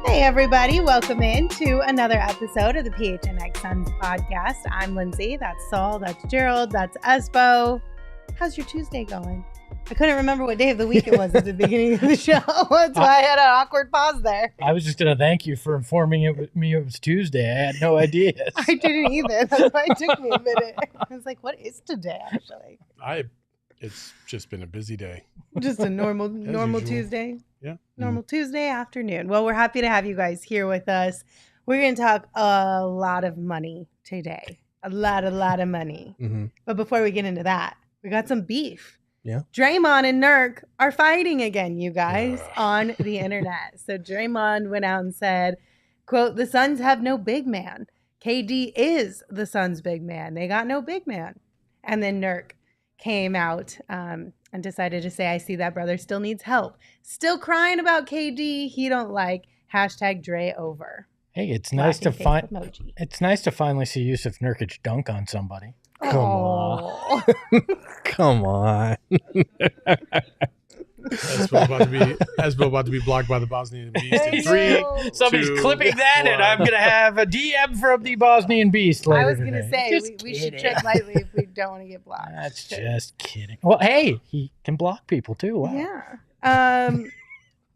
Hey everybody, welcome in to another episode of the PHNX Suns podcast. I'm Lindsay, that's Saul, that's Gerald, that's Espo. How's your Tuesday going? I couldn't remember what day of the week it was at the beginning of the show. That's why I had an awkward pause there. I was just going to thank you for informing me it was Tuesday. I had no idea. I didn't either. That's why it took me a minute. I was like, what is today actually? It's just been a busy day. Just a normal Tuesday. Yeah. Normal Tuesday afternoon. Well, we're happy to have you guys here with us. We're going to talk a lot of money today. A lot of money. Mm-hmm. But before we get into that, we got some beef. Yeah. Draymond and Nurk are fighting again, you guys, on the internet. So Draymond went out and said, quote, "The Suns have no big man. KD is the Suns' big man. They got no big man." And then Nurk came out and decided to say, "I see that brother still needs help. Still crying about KD. He don't like #Dre over." Hey, it's nice to finally see Yusuf Nurkic dunk on somebody. Come on. Come on. Espo about to be blocked by the Bosnian Beast in 3. Somebody's clipping that, and I'm gonna have a DM from the Bosnian Beast later. I was gonna say we should tread lightly if we don't want to get blocked. That's just kidding. Well, hey, he can block people too. Wow. Yeah.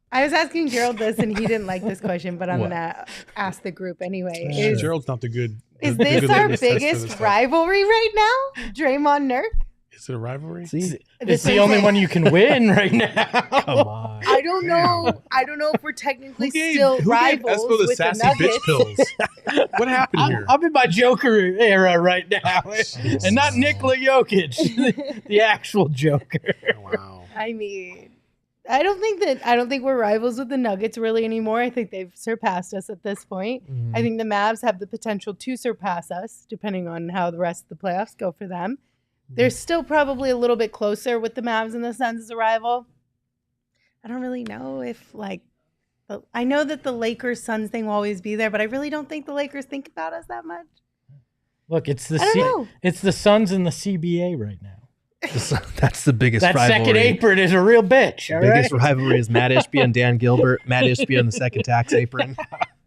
I was asking Gerald this, and he didn't like this question, but I'm gonna ask the group anyway. Gerald's not the good. Is this our biggest rivalry right now? Draymond Nurk? Is it a rivalry? See, it's the only one you can win right now. Come on. I don't know. I don't know if we're technically still rivals Espo the with sassy the Nuggets. bitch pills. What happened here? I'm in my Joker era right now, and not Nikola Jokic, the actual Joker. Wow. I mean, I don't think we're rivals with the Nuggets really anymore. I think they've surpassed us at this point. Mm-hmm. I think the Mavs have the potential to surpass us, depending on how the rest of the playoffs go for them. They're still probably a little bit closer with the Mavs and the Suns as a rival. I don't really know if, I know that the Lakers-Suns thing will always be there, but I really don't think the Lakers think about us that much. Look, it's the Suns and the CBA right now. That's the biggest rivalry. That second apron is a real bitch. The biggest rivalry is Matt Ishbia and Dan Gilbert. Matt Ishbia on the second tax apron.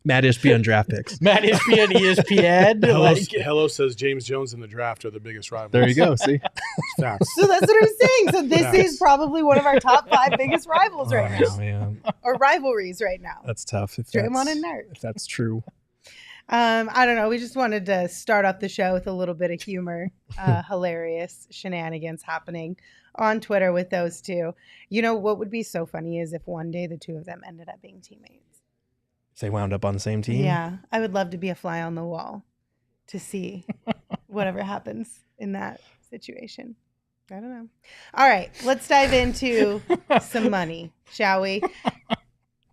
Matt Ishbia on draft picks. Matt Ishbia and ESPN. Hello says James Jones in the draft are the biggest rivals. There you go. See? Facts. So that's what I'm saying. So this is probably one of our top 5 biggest rivals right now. Man. Or rivalries right now. That's tough. Draymond and Nurk. If that's true. I don't know. We just wanted to start off the show with a little bit of humor, hilarious shenanigans happening on Twitter with those two. You know, what would be so funny is if one day the two of them ended up being teammates. If they wound up on the same team? Yeah. I would love to be a fly on the wall to see whatever happens in that situation. I don't know. All right. Let's dive into some money, shall we?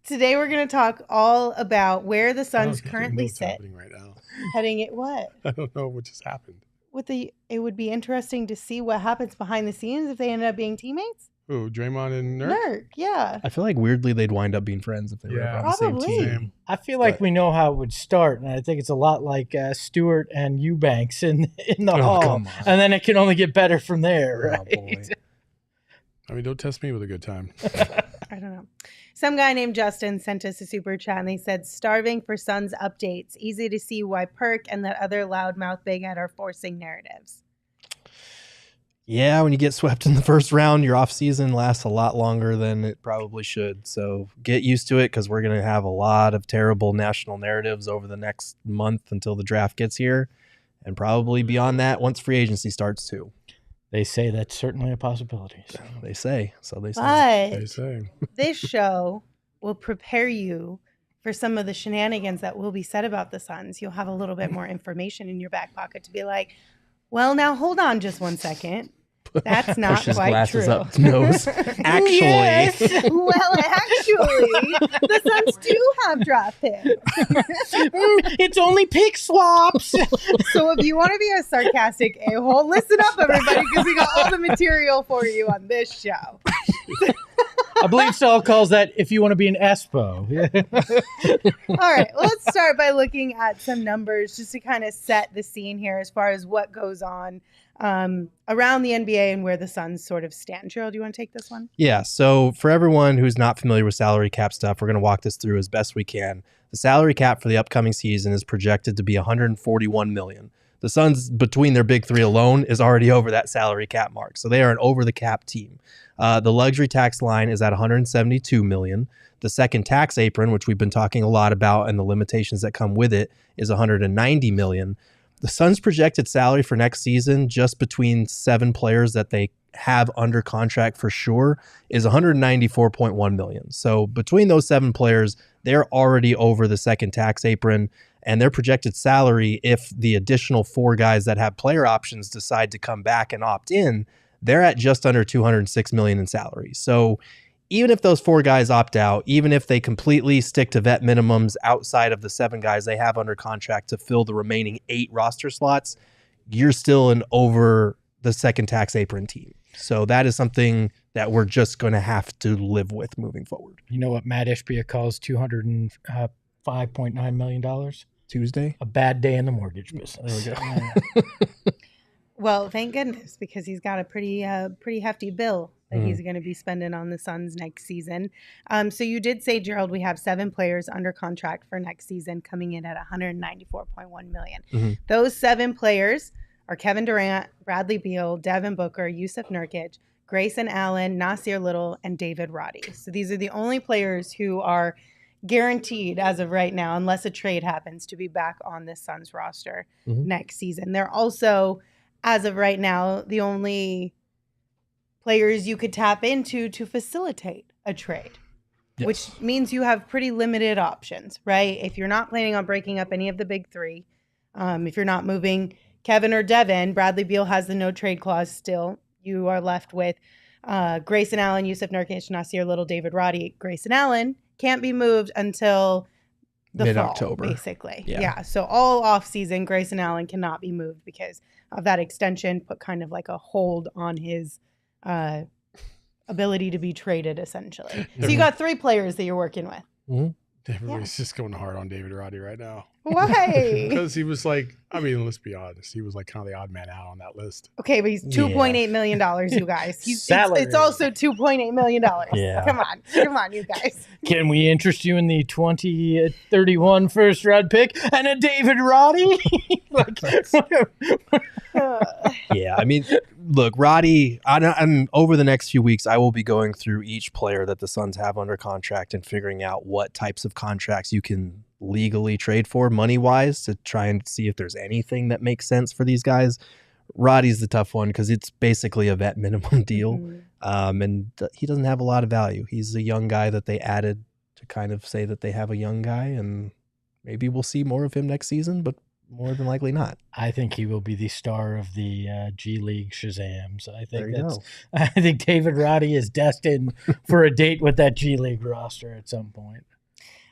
Today we're going to talk all about where the Suns currently sit. Happening right now. Heading it what? I don't know what just happened. It would be interesting to see what happens behind the scenes if they ended up being teammates. Who, Draymond and Nurk? Nurk, yeah. I feel like weirdly they'd wind up being friends if they were on the same Probably. team. I feel like we know how it would start, and I think it's a lot like Stewart and Eubanks in the hall. Come on. And then it can only get better from there, right? Oh, boy. I mean, don't test me with a good time. I don't know. Some guy named Justin sent us a super chat, and they said, "Starving for Suns updates. Easy to see why Perk and that other loudmouth big head are forcing narratives." Yeah, when you get swept in the first round, your off season lasts a lot longer than it probably should. So get used to it, because we're going to have a lot of terrible national narratives over the next month until the draft gets here, and probably beyond that once free agency starts too. They say that's certainly a possibility. So. They say. So they say. But They say. this show will prepare you for some of the shenanigans that will be said about the Suns. You'll have a little bit more information in your back pocket to be like, Well, now hold on just one second. That's not Pushes quite glasses true. up his nose. Actually. Yes. Well, actually, the Suns do have draft picks. It's only pick swaps. So if you want to be a sarcastic a-hole, listen up, everybody, because we got all the material for you on this show. I believe Saul calls that if you want to be an Espo. All right, well, let's start by looking at some numbers just to kind of set the scene here as far as what goes on around the NBA and where the Suns sort of stand. Gerald, do you want to take this one? Yeah, so for everyone who's not familiar with salary cap stuff, we're going to walk this through as best we can. The salary cap for the upcoming season is projected to be $141 million. The Suns, between their big three alone, is already over that salary cap mark. So they are an over-the-cap team. The luxury tax line is at $172 million. The second tax apron, which we've been talking a lot about, and the limitations that come with it, is $190 million. The Suns' projected salary for next season, just between 7 players that they have under contract for sure, is $194.1 million. So between those 7 players, they're already over the second tax apron, and their projected salary, if the additional 4 guys that have player options decide to come back and opt in, they're at just under $206 million in salary. So even if those 4 guys opt out, even if they completely stick to vet minimums outside of the 7 guys they have under contract to fill the remaining 8 roster slots, you're still an over the second tax apron team. So that is something that we're just going to have to live with moving forward. You know what Matt Ishbia calls $205.9 million? Tuesday? A bad day in the mortgage business. There we go. Well, thank goodness, because he's got a pretty hefty bill that he's going to be spending on the Suns next season. So you did say, Gerald, we have 7 players under contract for next season coming in at $194.1 million. Those 7 players are Kevin Durant, Bradley Beal, Devin Booker, Yusuf Nurkic, Grayson Allen, Nasir Little, and David Roddy. So these are the only players who are guaranteed as of right now, unless a trade happens, to be back on this Suns roster next season. They're also, as of right now, the only players you could tap into to facilitate a trade, which means you have pretty limited options, right? If you're not planning on breaking up any of the big 3, if you're not moving Kevin or Devin, Bradley Beal has the no trade clause still. You are left with Grayson Allen, Yusuf Nurkic, Nasir Little, David Roddy. Grayson Allen can't be moved until the mid-October, fall, basically. Yeah. So all off season, Grayson Allen cannot be moved because of that extension, put kind of like a hold on his ability to be traded, essentially. So you got 3 players that you're working with. Everybody's just going hard on David Roddy right now. Why? Because he was like, I mean, let's be honest. He was like kind of the odd man out on that list. Okay, but he's $2.8 million, you guys. It's also $2.8 million. Yeah. Come on, you guys. Can we interest you in the 2031 first round pick and a David Roddy? Yeah, I mean, look, Roddy, I'm over the next few weeks, I will be going through each player that the Suns have under contract and figuring out what types of contracts you can legally trade for money-wise to try and see if there's anything that makes sense for these guys. Roddy's the tough one because it's basically a vet minimum deal, and he doesn't have a lot of value. He's a young guy that they added to kind of say that they have a young guy, and maybe we'll see more of him next season, but more than likely not. I think he will be the star of the G League Shazams. I think David Roddy is destined for a date with that G League roster at some point.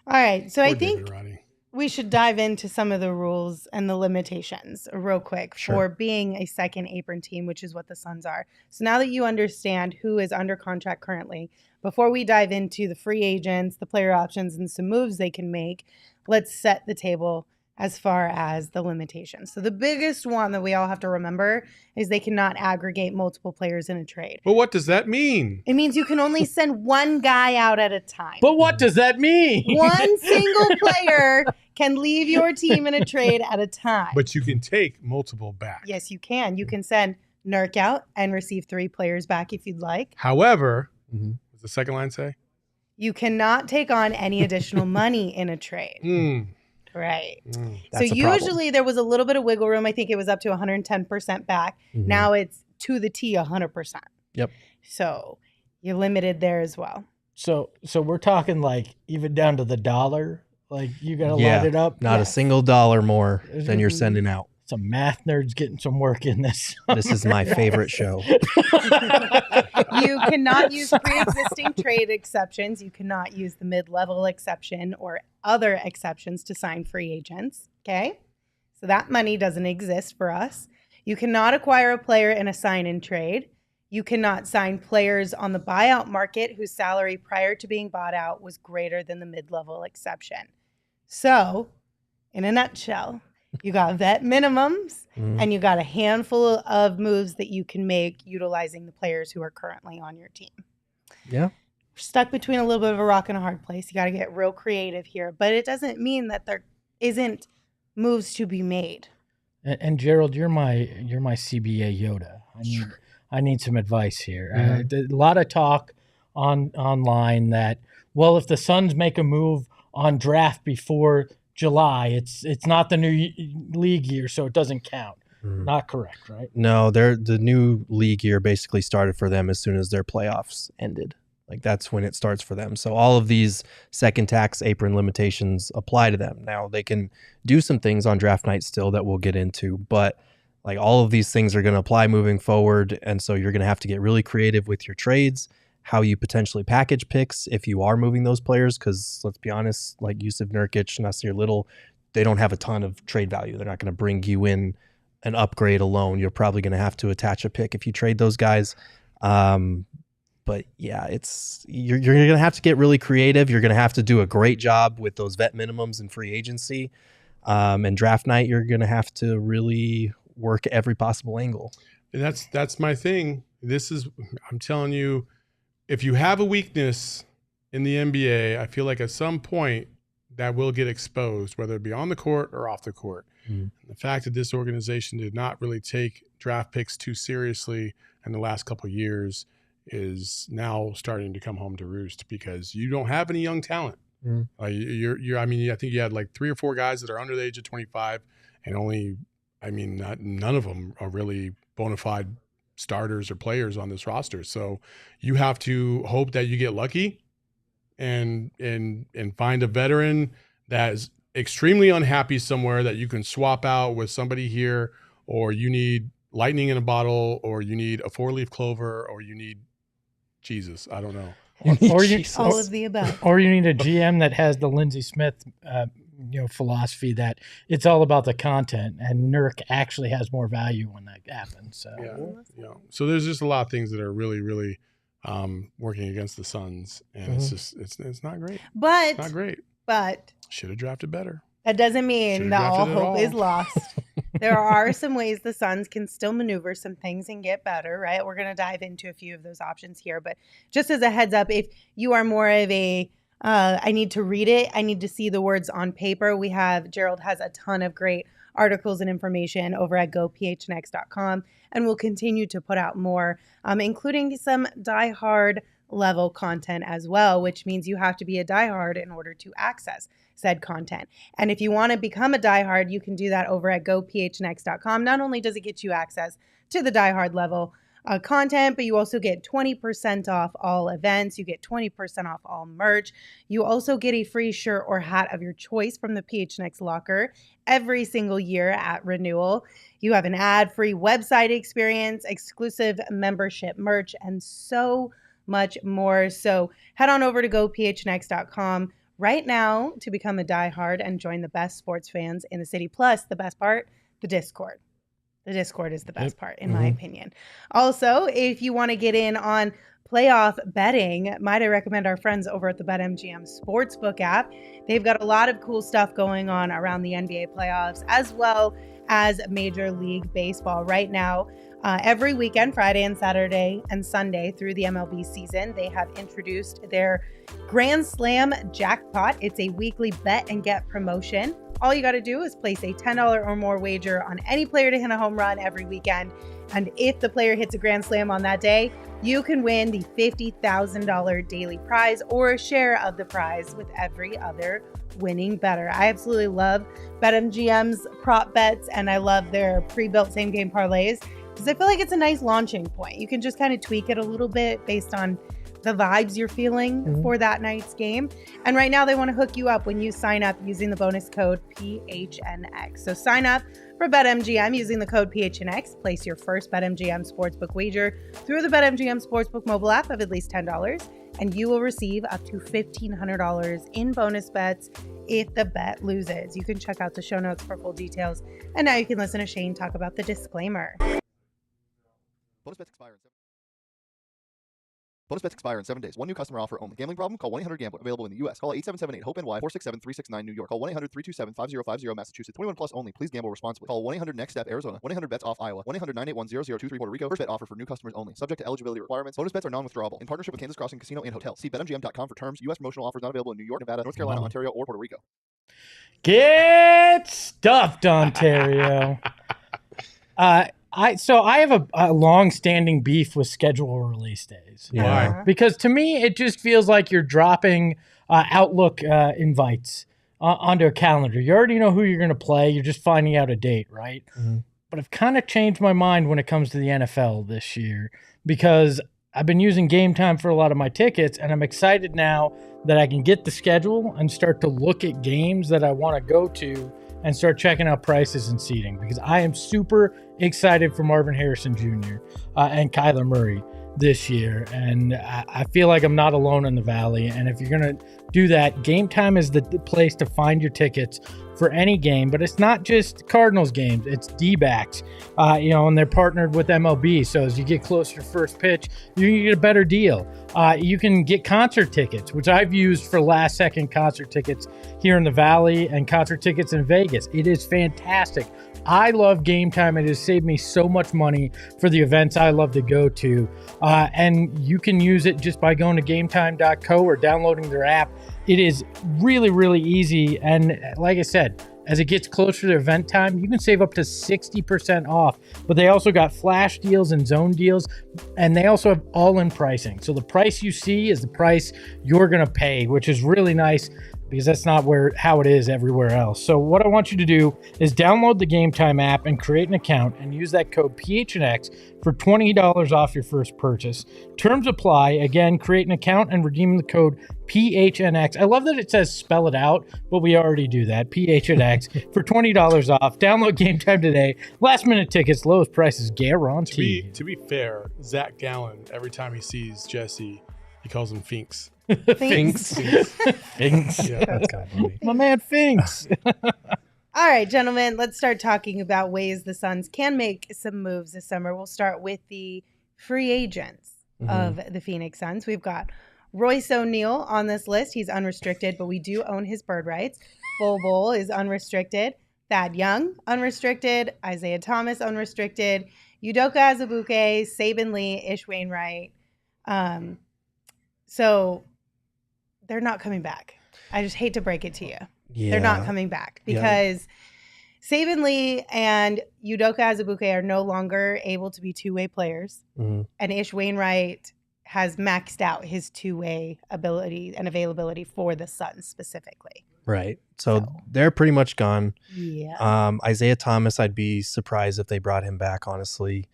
All right, so Poor I think David Roddy. we should dive into some of the rules and the limitations real quick for being a second apron team, which is what the Suns are. So now that you understand who is under contract currently, before we dive into the free agents, the player options, and some moves they can make, let's set the table as far as the limitations. So the biggest one that we all have to remember is they cannot aggregate multiple players in a trade. But what does that mean? It means you can only send one guy out at a time. But what does that mean? One single player can leave your team in a trade at a time. But you can take multiple back. Yes, you can. You can send Nurk out and receive 3 players back if you'd like. However, what's the second line say? You cannot take on any additional money in a trade. Right. So usually there was a little bit of wiggle room. I think it was up to 110% back. Now it's to the T 100%. Yep. So you're limited there as well. So we're talking like even down to the dollar. Like you got to line it up. Not a single dollar more than you're sending out. Some math nerds getting some work in this. This is my favorite show. You cannot use pre-existing trade exceptions. You cannot use the mid-level exception or other exceptions to sign free agents. Okay? So that money doesn't exist for us. You cannot acquire a player in a sign-in trade. You cannot sign players on the buyout market whose salary prior to being bought out was greater than the mid-level exception. So, in a nutshell, you got vet minimums and you got a handful of moves that you can make utilizing the players who are currently on your team. Yeah. We're stuck between a little bit of a rock and a hard place. You got to get real creative here, but it doesn't mean that there isn't moves to be made. And Gerald, you're my CBA Yoda. I need some advice here. A lot of talk online that, well, if the Suns make a move on draft before July, it's not the new league year, so it doesn't count. Not correct, right? No, the new league year basically started for them as soon as their playoffs ended. Like that's when it starts for them. So all of these second tax apron limitations apply to them. Now they can do some things on draft night still that we'll get into, but like all of these things are going to apply moving forward. And so you're going to have to get really creative with your trades, how you potentially package picks if you are moving those players. Because let's be honest, like Yusuf Nurkic, Nasir Little, they don't have a ton of trade value. They're not going to bring you in an upgrade alone. You're probably going to have to attach a pick if you trade those guys. But yeah, you're going to have to get really creative. You're going to have to do a great job with those vet minimums and free agency. And draft night, you're going to have to really work every possible angle. And that's my thing. I'm telling you, if you have a weakness in the NBA, I feel like at some point that will get exposed, whether it be on the court or off the court. The fact that this organization did not really take draft picks too seriously in the last couple of years is now starting to come home to roost because you don't have any young talent. I think you had like 3 or 4 guys that are under the age of 25 and none of them are really bona fide starters or players on this roster. So you have to hope that you get lucky and find a veteran that is extremely unhappy somewhere that you can swap out with somebody here, or you need lightning in a bottle, or you need a 4-leaf clover, or you need Jesus. I don't know. All of the above. Or you need a GM that has the Lindsey Smith philosophy that it's all about the content, and Nurk actually has more value when that happens. So So there's just a lot of things that are really, really working against the Suns, and it's not great. But it's not great. But should have drafted better. That doesn't mean that all hope is lost. There are some ways the Suns can still maneuver some things and get better, right? We're going to dive into a few of those options here. But just as a heads up, if you are more of a I need to read it, I need to see the words on paper, Gerald has a ton of great articles and information over at gophnx.com, and we'll continue to put out more, including some diehard level content as well, which means you have to be a diehard in order to access said content. And if you want to become a diehard, you can do that over at gophnx.com. Not only does it get you access to the diehard level content, but you also get 20% off all events. You get 20% off all merch. You also get a free shirt or hat of your choice from the PHNX locker every single year at renewal. You have an ad-free website experience, exclusive membership merch, and so much more. So head on over to gophnx.com right now to become a diehard and join the best sports fans in the city. Plus, the best part, the Discord. The Discord is the best part, in my opinion. Also, if you want to get in on playoff betting, might I recommend our friends over at the BetMGM Sportsbook app. They've got a lot of cool stuff going on around the NBA playoffs, as well as Major League Baseball right now. Every weekend, Friday and Saturday and Sunday through the MLB season, they have introduced their Grand Slam Jackpot. It's a weekly bet and get promotion. All you got to do is place a $10 or more wager on any player to hit a home run every weekend. And if the player hits a Grand Slam on that day, you can win the $50,000 daily prize or a share of the prize with every other winning bettor. I absolutely love BetMGM's prop bets, and I love their pre-built same game parlays because I feel like it's a nice launching point. You can just kind of tweak it a little bit based on the vibes you're feeling for that night's game. And right now they want to hook you up when you sign up using the bonus code PHNX. So sign up for BetMGM using the code PHNX. Place your first BetMGM Sportsbook wager through the BetMGM Sportsbook mobile app of at least $10, and you will receive up to $1,500 in bonus bets if the bet loses. You can check out the show notes for full details. And now you can listen to Shane talk about the disclaimer. Bonus bets expire in 7 days. One new customer offer only. Gambling problem? Call 1-800-GAMBLER. Available in the U.S. Call 877-8-HOPE-NY, 467-369 New York. Call 1-800-327-5050 Massachusetts. 21 plus only. Please gamble responsibly. Call 1-800-NEXT-STEP Arizona. 1-800-BETS-OFF Iowa. 1-800-981-0023 Puerto Rico. First bet offer for new customers only. Subject to eligibility requirements. Bonus bets are non-withdrawable. In partnership with Kansas Crossing Casino and Hotel. See BetMGM.com for terms. U.S. promotional offers not available in New York, Nevada, North Carolina, Ontario, or Puerto Rico. Get stuffed, Ontario. I have a long-standing beef with schedule release days. Why? Because to me, it just feels like you're dropping Outlook invites onto a calendar. You already know who you're going to play. You're just finding out a date, right? Mm-hmm. But I've kind of changed my mind when it comes to the NFL this year because I've been using Game Time for a lot of my tickets, and I'm excited now that I can get the schedule and start to look at games that I want to go to and start checking out prices and seating, because I am super excited for Marvin Harrison Jr. And Kyler Murray this year. And I feel like I'm not alone in the Valley. And if you're going to do that, Game Time is the place to find your tickets for any game. But it's not just Cardinals games, it's D-backs, and they're partnered with MLB. So as you get closer to first pitch, you can get a better deal. You can get concert tickets, which I've used for last second concert tickets here in the Valley and concert tickets in Vegas. It is fantastic. I love Game Time. It has saved me so much money for the events I love to go to. And you can use it just by going to gametime.co or downloading their app. It is really, really easy. And like I said, as it gets closer to event time, you can save up to 60% off. But they also got flash deals and zone deals, and they also have all-in pricing. So the price you see is the price you're going to pay, which is really nice, because that's not how it is everywhere else. So what I want you to do is download the Game Time app and create an account and use that code PHNX for $20 off your first purchase. Terms apply. Again, create an account and redeem the code PHNX. I love that it says spell it out, but we already do that. PHNX for $20 off. Download Game Time today. Last minute tickets, lowest prices guaranteed. To be fair, Zach Gallen, every time he sees Jesse, he calls him Finks. Thanks. Finks. Yeah, That's kind of funny. My man Finks. All right, gentlemen, let's start talking about ways the Suns can make some moves this summer. We'll start with the free agents of the Phoenix Suns. We've got Royce O'Neal on this list. He's unrestricted, but we do own his bird rights. Bol is unrestricted. Thad Young, unrestricted. Isaiah Thomas, unrestricted. Udoka Azubuike, Saban Lee, Ish Wainwright. So they're not coming back. I just hate to break it to you. Yeah. They're not coming back because Saban Lee and Udoka Azubuike are no longer able to be two-way players. Mm-hmm. And Ish Wainwright has maxed out his two-way ability and availability for the Suns specifically. Right. So they're pretty much gone. Yeah. Isaiah Thomas, I'd be surprised if they brought him back, honestly.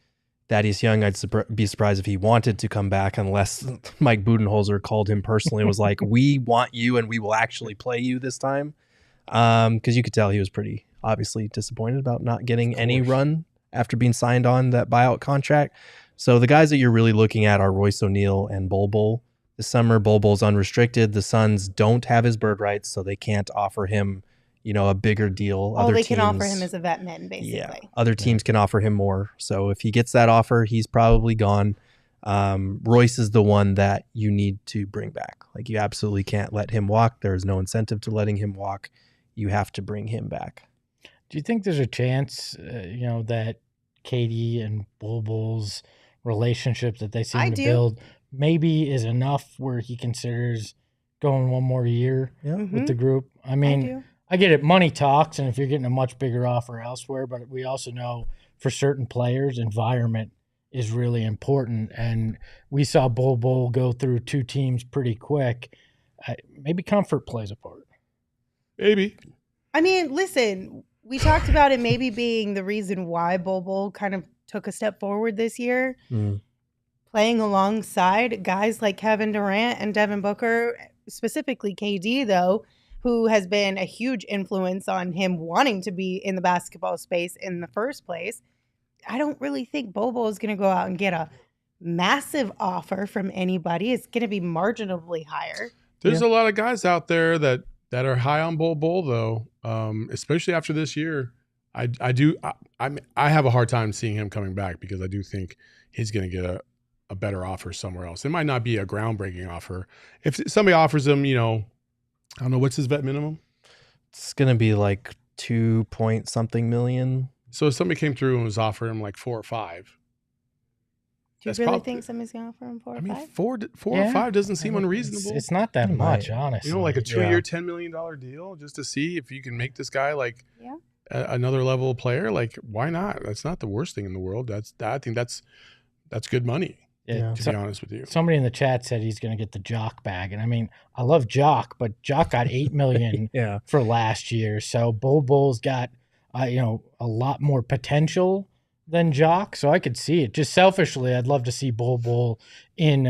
Thaddeus Young, I'd be surprised if he wanted to come back unless Mike Budenholzer called him personally and was like, we want you and we will actually play you this time. Because you could tell he was pretty obviously disappointed about not getting any run after being signed on that buyout contract. So the guys that you're really looking at are Royce O'Neal and Bol. This summer, Bol's unrestricted. The Suns don't have his bird rights, so they can't offer him, a bigger deal. All they can offer him is a vet min, basically. Yeah, other teams can offer him more. So if he gets that offer, he's probably gone. Royce is the one that you need to bring back. Like, you absolutely can't let him walk. There's no incentive to letting him walk. You have to bring him back. Do you think there's a chance, that Katie and Bol's relationship that they seem to build maybe is enough where he considers going one more year with the group? I mean, I get it. Money talks, and if you're getting a much bigger offer elsewhere, but we also know for certain players, environment is really important. And we saw Bol go through two teams pretty quick. Maybe comfort plays a part. Maybe. I mean, listen, we talked about it maybe being the reason why Bol kind of took a step forward this year. playing alongside guys like Kevin Durant and Devin Booker, specifically KD, though, who has been a huge influence on him wanting to be in the basketball space in the first place. I don't really think Bobo is going to go out and get a massive offer from anybody. It's going to be marginally higher. There's a lot of guys out there that are high on Bol though, especially after this year. I have a hard time seeing him coming back because I do think he's going to get a better offer somewhere else. It might not be a groundbreaking offer. If somebody offers him, I don't know, what's his vet minimum? It's going to be like 2-point-something million. So if somebody came through and was offering him like 4 or 5. Do you really think somebody's going to offer him 4 or 5? 4 or 5 doesn't seem unreasonable. It's not that much, honestly. Like a 2-year, $10 million deal just to see if you can make this guy like another level player. Like, why not? That's not the worst thing in the world. I think that's good money. To be honest with you. Somebody in the chat said he's going to get the Jock bag. And I mean, I love Jock, but Jock got $8 million for last year. So Bol's got, a lot more potential than Jock. So I could see it. Just selfishly, I'd love to see Bol in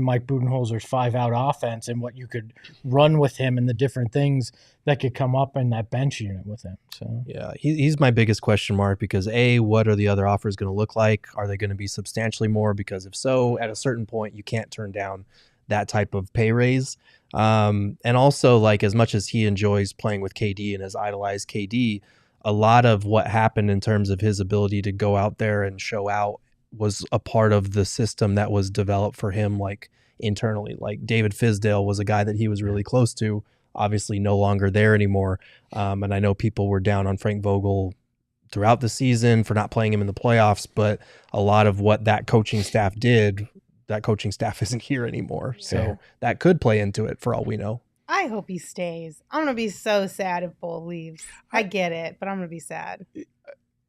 Mike Budenholzer's 5-out offense and what you could run with him and the different things that could come up in that bench unit with him. So yeah, he's my biggest question mark because what are the other offers going to look like? Are they going to be substantially more? Because if so, at a certain point, you can't turn down that type of pay raise. And also, like, as much as he enjoys playing with KD and has idolized KD, a lot of what happened in terms of his ability to go out there and show out was a part of the system that was developed for him, like internally. Like David Fizdale was a guy that he was really close to, obviously no longer there anymore. And I know people were down on Frank Vogel throughout the season for not playing him in the playoffs, but a lot of what that coaching staff did, that coaching staff isn't here anymore. So that could play into it for all we know. I hope he stays. I'm going to be so sad if Bol leaves. I get it, but I'm going to be sad.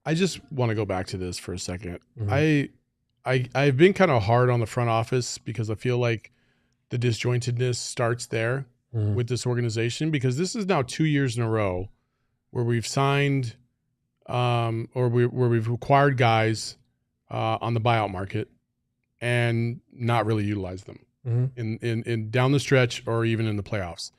I just want to go back to this for a second. Mm-hmm. I've been kind of hard on the front office because I feel like the disjointedness starts there with this organization, because this is now 2 years in a row where we've signed where we've acquired guys on the buyout market and not really utilized them in down the stretch or even in the playoffs.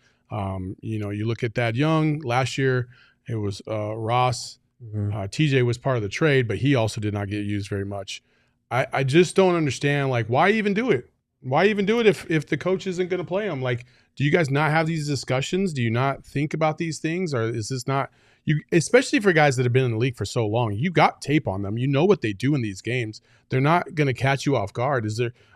You look at Thad Young last year, it was Ross. TJ was part of the trade, but he also did not get used very much. I just don't understand, like, why even do it? Why even do it if the coach isn't going to play him? Like, do you guys not have these discussions? Do you not think about these things? Or is this not you? Especially for guys that have been in the league for so long, you got tape on them. You know what they do in these games. They're not going to catch you off guard.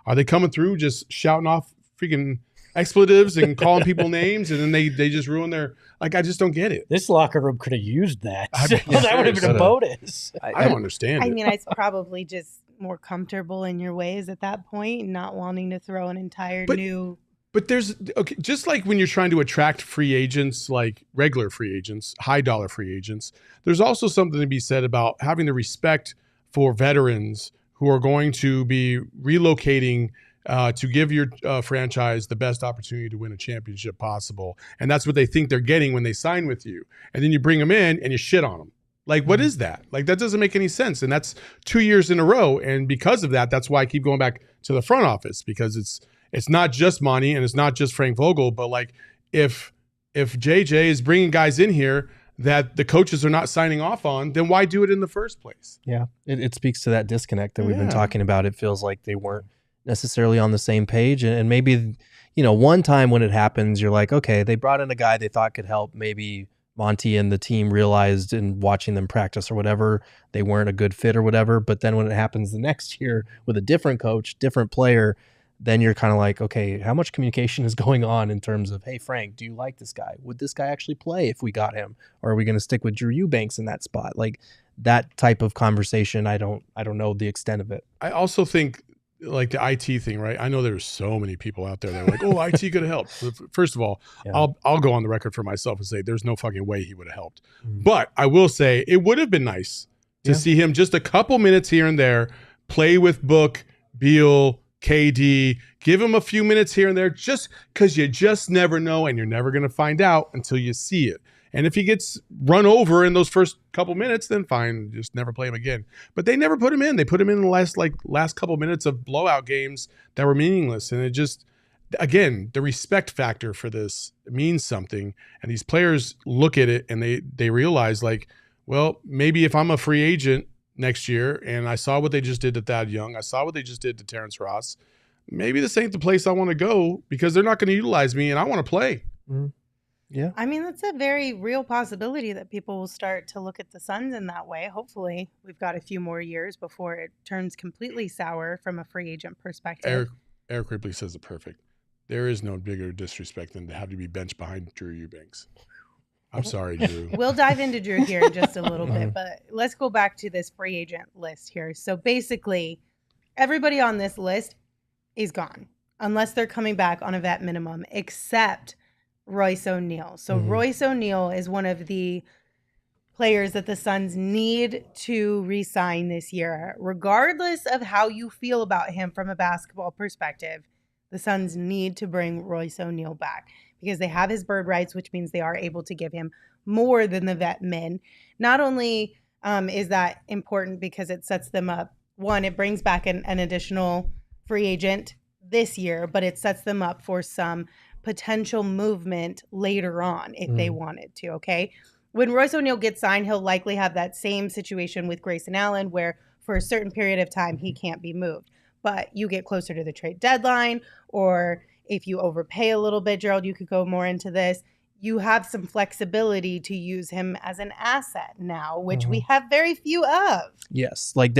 Are they coming through just shouting off freaking expletives and calling people names, and then they just ruin their, like, I just don't get it. This locker room could have used that. That would have been a bonus. I don't understand it. I mean, it's probably just more comfortable in your ways at that point, not wanting to throw an entire new. But there's just like when you're trying to attract free agents, like regular free agents, high dollar free agents, there's also something to be said about having the respect for veterans who are going to be relocating to give your franchise the best opportunity to win a championship possible. And that's what they think they're getting when they sign with you. And then you bring them in and you shit on them. Like, what is that? Like, that doesn't make any sense. And that's 2 years in a row. And because of that, that's why I keep going back to the front office, because it's not just Monty and it's not just Frank Vogel, but like if JJ is bringing guys in here that the coaches are not signing off on, then why do it in the first place? Yeah, it speaks to that disconnect that we've been talking about. It feels like they weren't necessarily on the same page. And maybe, one time when it happens, you're like, okay, they brought in a guy they thought could help. Maybe Monty and the team realized in watching them practice or whatever, they weren't a good fit or whatever. But then when it happens the next year with a different coach, different player, then you're kind of like, okay, how much communication is going on in terms of, hey, Frank, do you like this guy? Would this guy actually play if we got him? Or are we going to stick with Drew Eubanks in that spot? Like, that type of conversation, I don't know the extent of it. I also think, like, the IT thing, right? I know there's so many people out there that are like, oh, IT could have helped. First of all, I'll go on the record for myself and say there's no fucking way he would have helped. But I will say it would have been nice to see him just a couple minutes here and there, play with Book, Beal, KD, give him a few minutes here and there, just because you just never know, and you're never going to find out until you see it. And if he gets run over in those first couple minutes, then fine, just never play him again. But they never put him in. They put him in the last couple minutes of blowout games that were meaningless. And it just, again, the respect factor for this means something. And these players look at it and they realize, like, well, maybe if I'm a free agent next year and I saw what they just did to Thad Young, I saw what they just did to Terrence Ross, maybe this ain't the place I want to go because they're not going to utilize me and I want to play. Mm-hmm. Yeah. I mean, that's a very real possibility that people will start to look at the Suns in that way. Hopefully, we've got a few more years before it turns completely sour from a free agent perspective. Eric Ripley says it perfect. There is no bigger disrespect than to have to be benched behind Drew Eubanks. I'm sorry, Drew. We'll dive into Drew here in just a little bit, but let's go back to this free agent list here. So basically, everybody on this list is gone unless they're coming back on a vet minimum, except Royce O'Neal. So Royce O'Neal is one of the players that the Suns need to re-sign this year. Regardless of how you feel about him from a basketball perspective, the Suns need to bring Royce O'Neal back because they have his bird rights, which means they are able to give him more than the vet min. Not only is that important because it sets them up, one, it brings back an additional free agent this year, but it sets them up for some potential movement later on if they wanted to, okay? When Royce O'Neal gets signed, he'll likely have that same situation with Grayson Allen where for a certain period of time he can't be moved. But you get closer to the trade deadline, or if you overpay a little bit, Gerald, you could go more into this, you have some flexibility to use him as an asset now, which we have very few of. Yes. Like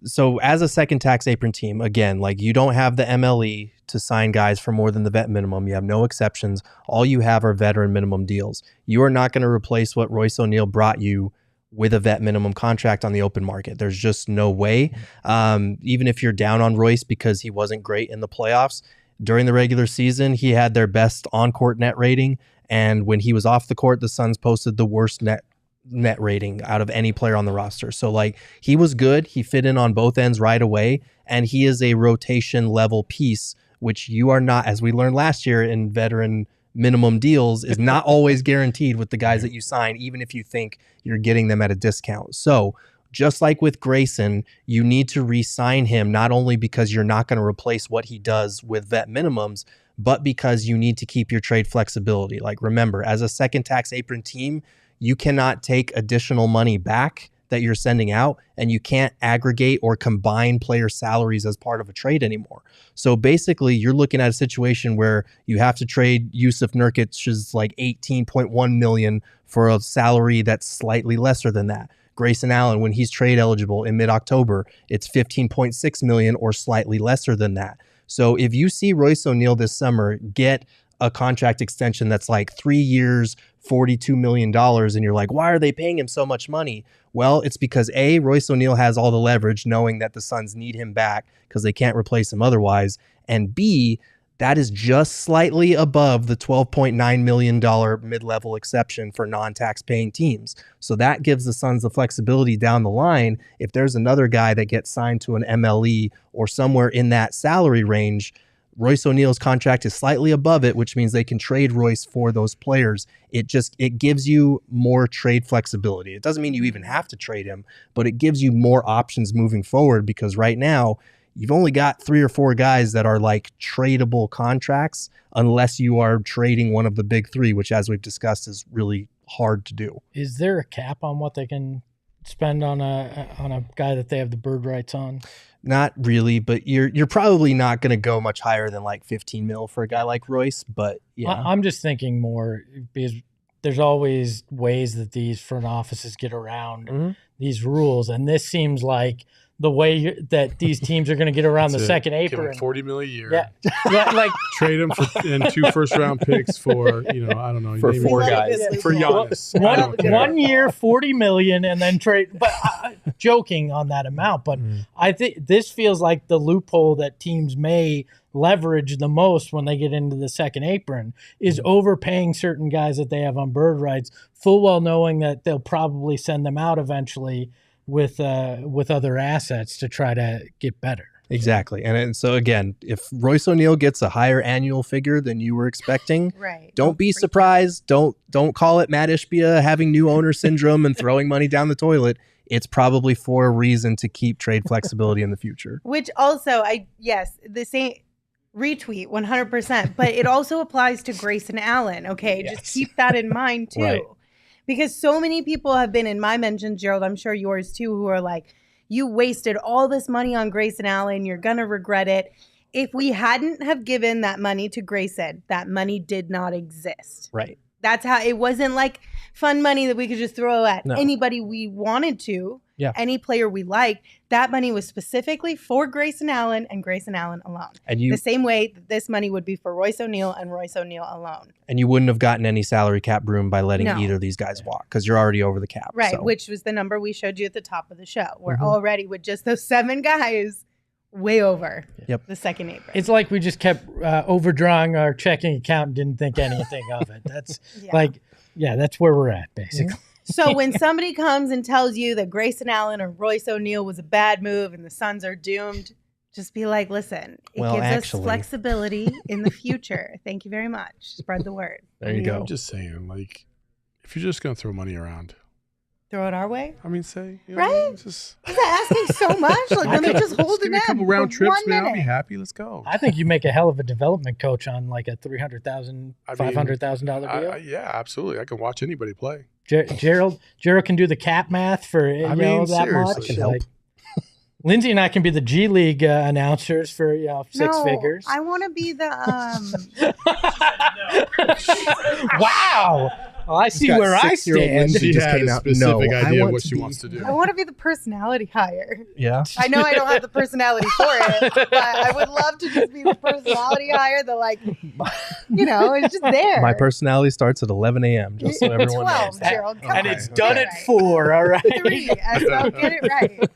so as a second tax apron team, again, like you don't have the MLE to sign guys for more than the vet minimum. You have no exceptions. All you have are veteran minimum deals. You are not going to replace what Royce O'Neal brought you with a vet minimum contract on the open market. There's just no way. Even if you're down on Royce because he wasn't great in the playoffs, during the regular season, he had their best on-court net rating. And when he was off the court, the Suns posted the worst net rating out of any player on the roster. So like he was good. He fit in on both ends right away. And he is a rotation level piece, which you are not, as we learned last year in veteran minimum deals, is not always guaranteed with the guys that you sign, even if you think you're getting them at a discount. So just like with Grayson, you need to re-sign him, not only because you're not going to replace what he does with vet minimums, but because you need to keep your trade flexibility. Like remember, as a second tax apron team, you cannot take additional money back that you're sending out, and you can't aggregate or combine player salaries as part of a trade anymore. So basically, you're looking at a situation where you have to trade Yusuf Nurkic's like $18.1 million for a salary that's slightly lesser than that. Grayson Allen, when he's trade eligible in mid-October, it's $15.6 million or slightly lesser than that. So if you see Royce O'Neal this summer get a contract extension that's like 3 years, $42 million, and you're like, why are they paying him so much money? Well, it's because A, Royce O'Neal has all the leverage knowing that the Suns need him back because they can't replace him otherwise. And B, that is just slightly above the $12.9 million mid-level exception for non-tax paying teams. So that gives the Suns the flexibility down the line. If there's another guy that gets signed to an MLE or somewhere in that salary range, Royce O'Neal's contract is slightly above it, which means they can trade Royce for those players. It gives you more trade flexibility. It doesn't mean you even have to trade him, but it gives you more options moving forward because right now you've only got 3 or 4 guys that are like tradable contracts unless you are trading one of the big 3, which as we've discussed is really hard to do. Is there a cap on what they can spend on a guy that they have the bird rights on? Not really, but you're probably not going to go much higher than like 15 mil for a guy like Royce. But yeah, I'm just thinking more because there's always ways that these front offices get around these rules, and this seems like the way that these teams are going to get around the second apron. Give him $40 million a year. Yeah, like trade him and 2 first-round picks for I don't know, for 4 guys for Giannis. One year, $40 million, and then trade. But joking on that amount, but I think this feels like the loophole that teams may leverage the most when they get into the second apron is overpaying certain guys that they have on bird rights, full well knowing that they'll probably send them out eventually with other assets to try to get better. Exactly. And so again, if Royce O'Neal gets a higher annual figure than you were expecting, Right. don't be surprised. Don't call it Matt Ishbia having new owner syndrome and throwing money down the toilet. It's probably for a reason to keep trade flexibility in the future. Which also, the same retweet 100%, but it also applies to Grayson Allen. Okay, Yes. just keep that in mind too, Right. because so many people have been in my mentions, Gerald. I'm sure yours too, who are like, "You wasted all this money on Grayson Allen. You're gonna regret it." If we hadn't have given that money to Grayson, that money did not exist. Right. That's how it wasn't like fun money that we could just throw at No. anybody we wanted to, Yeah. any player we liked. That money was specifically for Grayson Allen and Grayson Allen alone. And The same way that this money would be for Royce O'Neal and Royce O'Neal alone. And you wouldn't have gotten any salary cap room by letting No. either of these guys walk because you're already over the cap. Right, so. which was the number we showed you at the top of the show. We're Mhm. already with just those 7 guys way over Yep. the second apron. It's like we just kept overdrawing our checking account and didn't think anything of it. That's that's where we're at, basically. So when somebody comes and tells you that Grayson Allen or Royce O'Neal was a bad move and the Suns are doomed, just be like, listen, it Well, gives actually- us flexibility in the future. Thank you very much. Spread the word. There you I'm go. just saying, like, if you're just gonna throw money around, Throw it our way. I mean, say, you know, Right? just Is that asking so much? Like, let me just hold give it me a in couple for round trips, 1 man. I'll be minute. happy. Let's go. I think you make a hell of a development coach on like a $300,000, $500,000 deal. Yeah, absolutely. I can watch anybody play. Gerald can do the cap math for mean, that seriously. much. Can help. Like, Lindsay and I can be the G League announcers for 6 figures. I want to be the Wow. Well, I see got where I 6-year-old stand. Lindsay. She just had came a out, specific "No, I idea of want what to she be-" wants to do. I want to be the personality hire. Yeah. I know I don't have the personality for it, but I would love to just be the personality hire that, like, it's just there. My personality starts at 11 a.m. just so everyone 12, knows. Gerald. Come And on. it's Okay. done Get at it 4, all right? right. 3. Well, get it right.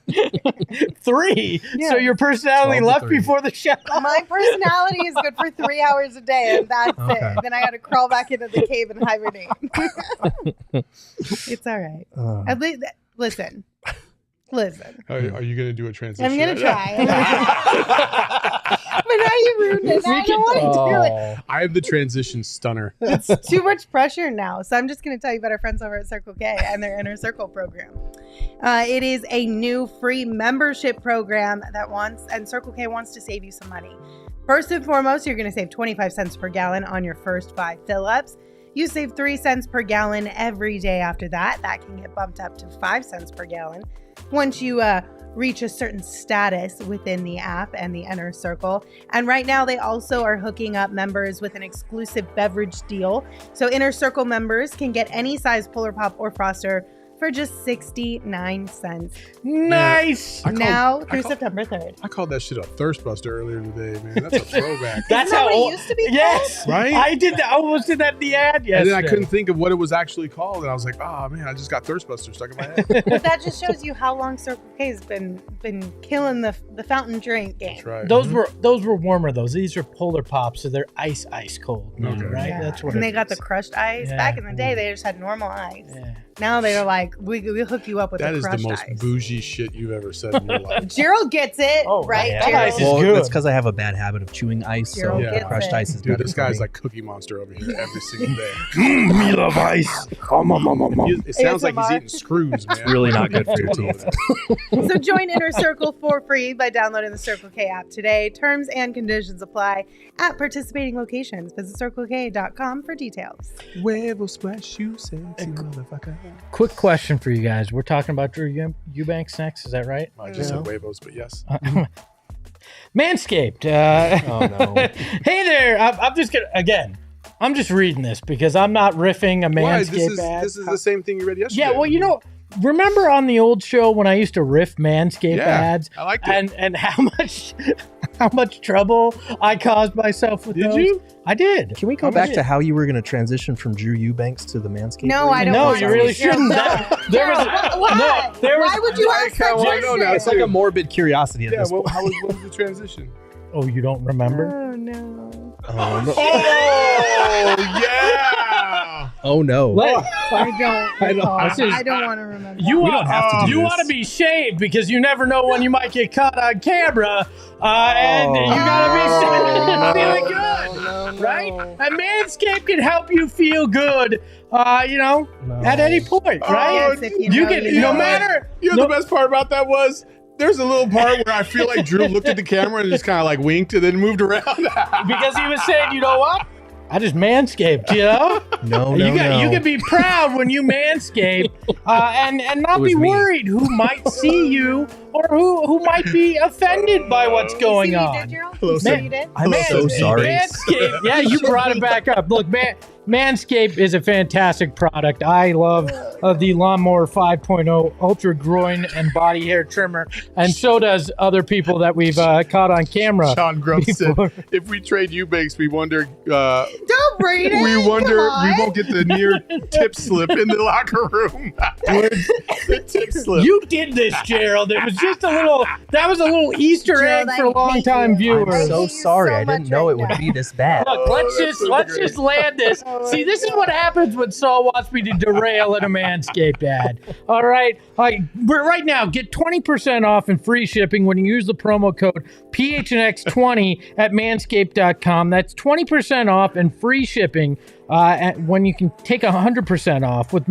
3. Yeah. So your personality 12 to left 3. before the show. My personality is good for 3 hours a day, and that's Okay. it. Then I got to crawl back into the cave and hibernate. It's all right. At least, listen. Are you going to do a transition? I'm gonna try. But now you ruined it. I don't want to do it. I am the transition stunner. It's too much pressure now. So I'm just going to tell you about our friends over at Circle K and their Inner Circle program. It is a new free membership program and Circle K wants to save you some money. First and foremost, you're going to save 25 cents per gallon on your first 5 fill-ups. You save 3 cents per gallon every day after that. That can get bumped up to 5 cents per gallon once you reach a certain status within the app and the Inner Circle. And right now they also are hooking up members with an exclusive beverage deal. So Inner Circle members can get any size Polar Pop or Froster for just 69 cents. Nice. Now through September 3rd. I called that shit a thirst buster earlier today, man. That's a throwback. That's Isn't that how what it old- used to be Yes. Right? I did that. I almost did that in the ad yesterday. And then I couldn't think of what it was actually called, and I was like, "Oh man, I just got thirst buster stuck in my head." But that just shows you how long Circle K has been killing the fountain drink game. That's right. Those were warmer. These are Polar Pops, so they're ice cold. Now, Okay. right? Yeah. That's what. And it they got the is. crushed ice. Yeah. Back in the day, they just had normal ice. Yeah. Now they're like, we'll hook you up with That the is the crushed most ice. bougie shit you've ever said in your life. Gerald gets it, Oh, right? yeah. Gerald? That ice is Well, good. that's because I have a bad habit of chewing ice, so Gerald gets crushed it. ice is Dude, better this for guy's me. like Cookie Monster over here every single day. Me love ice. It sounds like he's ASMR. eating screws, man. It's really not good for your Doing teeth. over So join Inner Circle for free by downloading the Circle K app today. Terms and conditions apply at participating locations. Visit CircleK.com for details. there. Huevo splash, you sexy motherfucker. Quick question for you guys. We're talking about Drew Eubanks next. Is that right? I just said huevos, but yes. Manscaped. Oh, no. Hey there. I'm just gonna I'm just reading this because I'm not riffing a Why? Manscaped ad. This is the same thing you read yesterday. Yeah, well, remember on the old show when I used to riff Manscaped Yeah, ads? I liked it. And how much trouble I caused myself with Did those? you? I did. Can we go back to how you were going to transition from Drew Eubanks to the Manscaped? No, league? I don't No, want you to. really Gerald, shouldn't. no. There was- Gerald, why? no, there was- Why would you ask I wanna know now. that It's like a morbid curiosity at Yeah, this what point. was the transition? Oh, you don't remember? Oh, no. Oh, no. Oh, yeah! Oh no. I don't want to remember. You We don't have to do this. want to be shaved because you never know when you might get caught on camera, and you gotta be feeling good, right? And Manscaped can help you feel good, at any point, right? Yes, if you You know, get you no know. matter. You know the best part about that was there's a little part where I feel like Drew looked at the camera and just kind of like winked and then moved around. Because he was saying, you know what? I just manscaped, No, you can be proud when you manscape, and not It was be me. worried who might see you or who might be offended by what's going See what you on. did, Gerald? Hello, You see sir. what you did? I'm so sorry. Manscaped, yeah, you brought it back up. Look, Manscaped is a fantastic product. I love the Lawnmower 5.0 Ultra Groin and Body Hair Trimmer, and so does other people that we've caught on camera. Sean Grump said, before. if we trade Eubanks, we wonder, Don't read it. we wonder, Come we on. won't get the near tip slip in the locker room. The tip slip. You did this, Gerald. It was just that was a little Easter egg Gerald, for I hate long-time you. viewers. I'm so hate you sorry. so I didn't much know right it would now. be this bad. Look, let's that's just land this. See, this is what happens when Saul wants me to derail in a Manscaped ad. All right, right now, get 20% off and free shipping when you use the promo code PHNX20 at Manscaped.com. That's 20% off and free shipping. When you can take 100% off with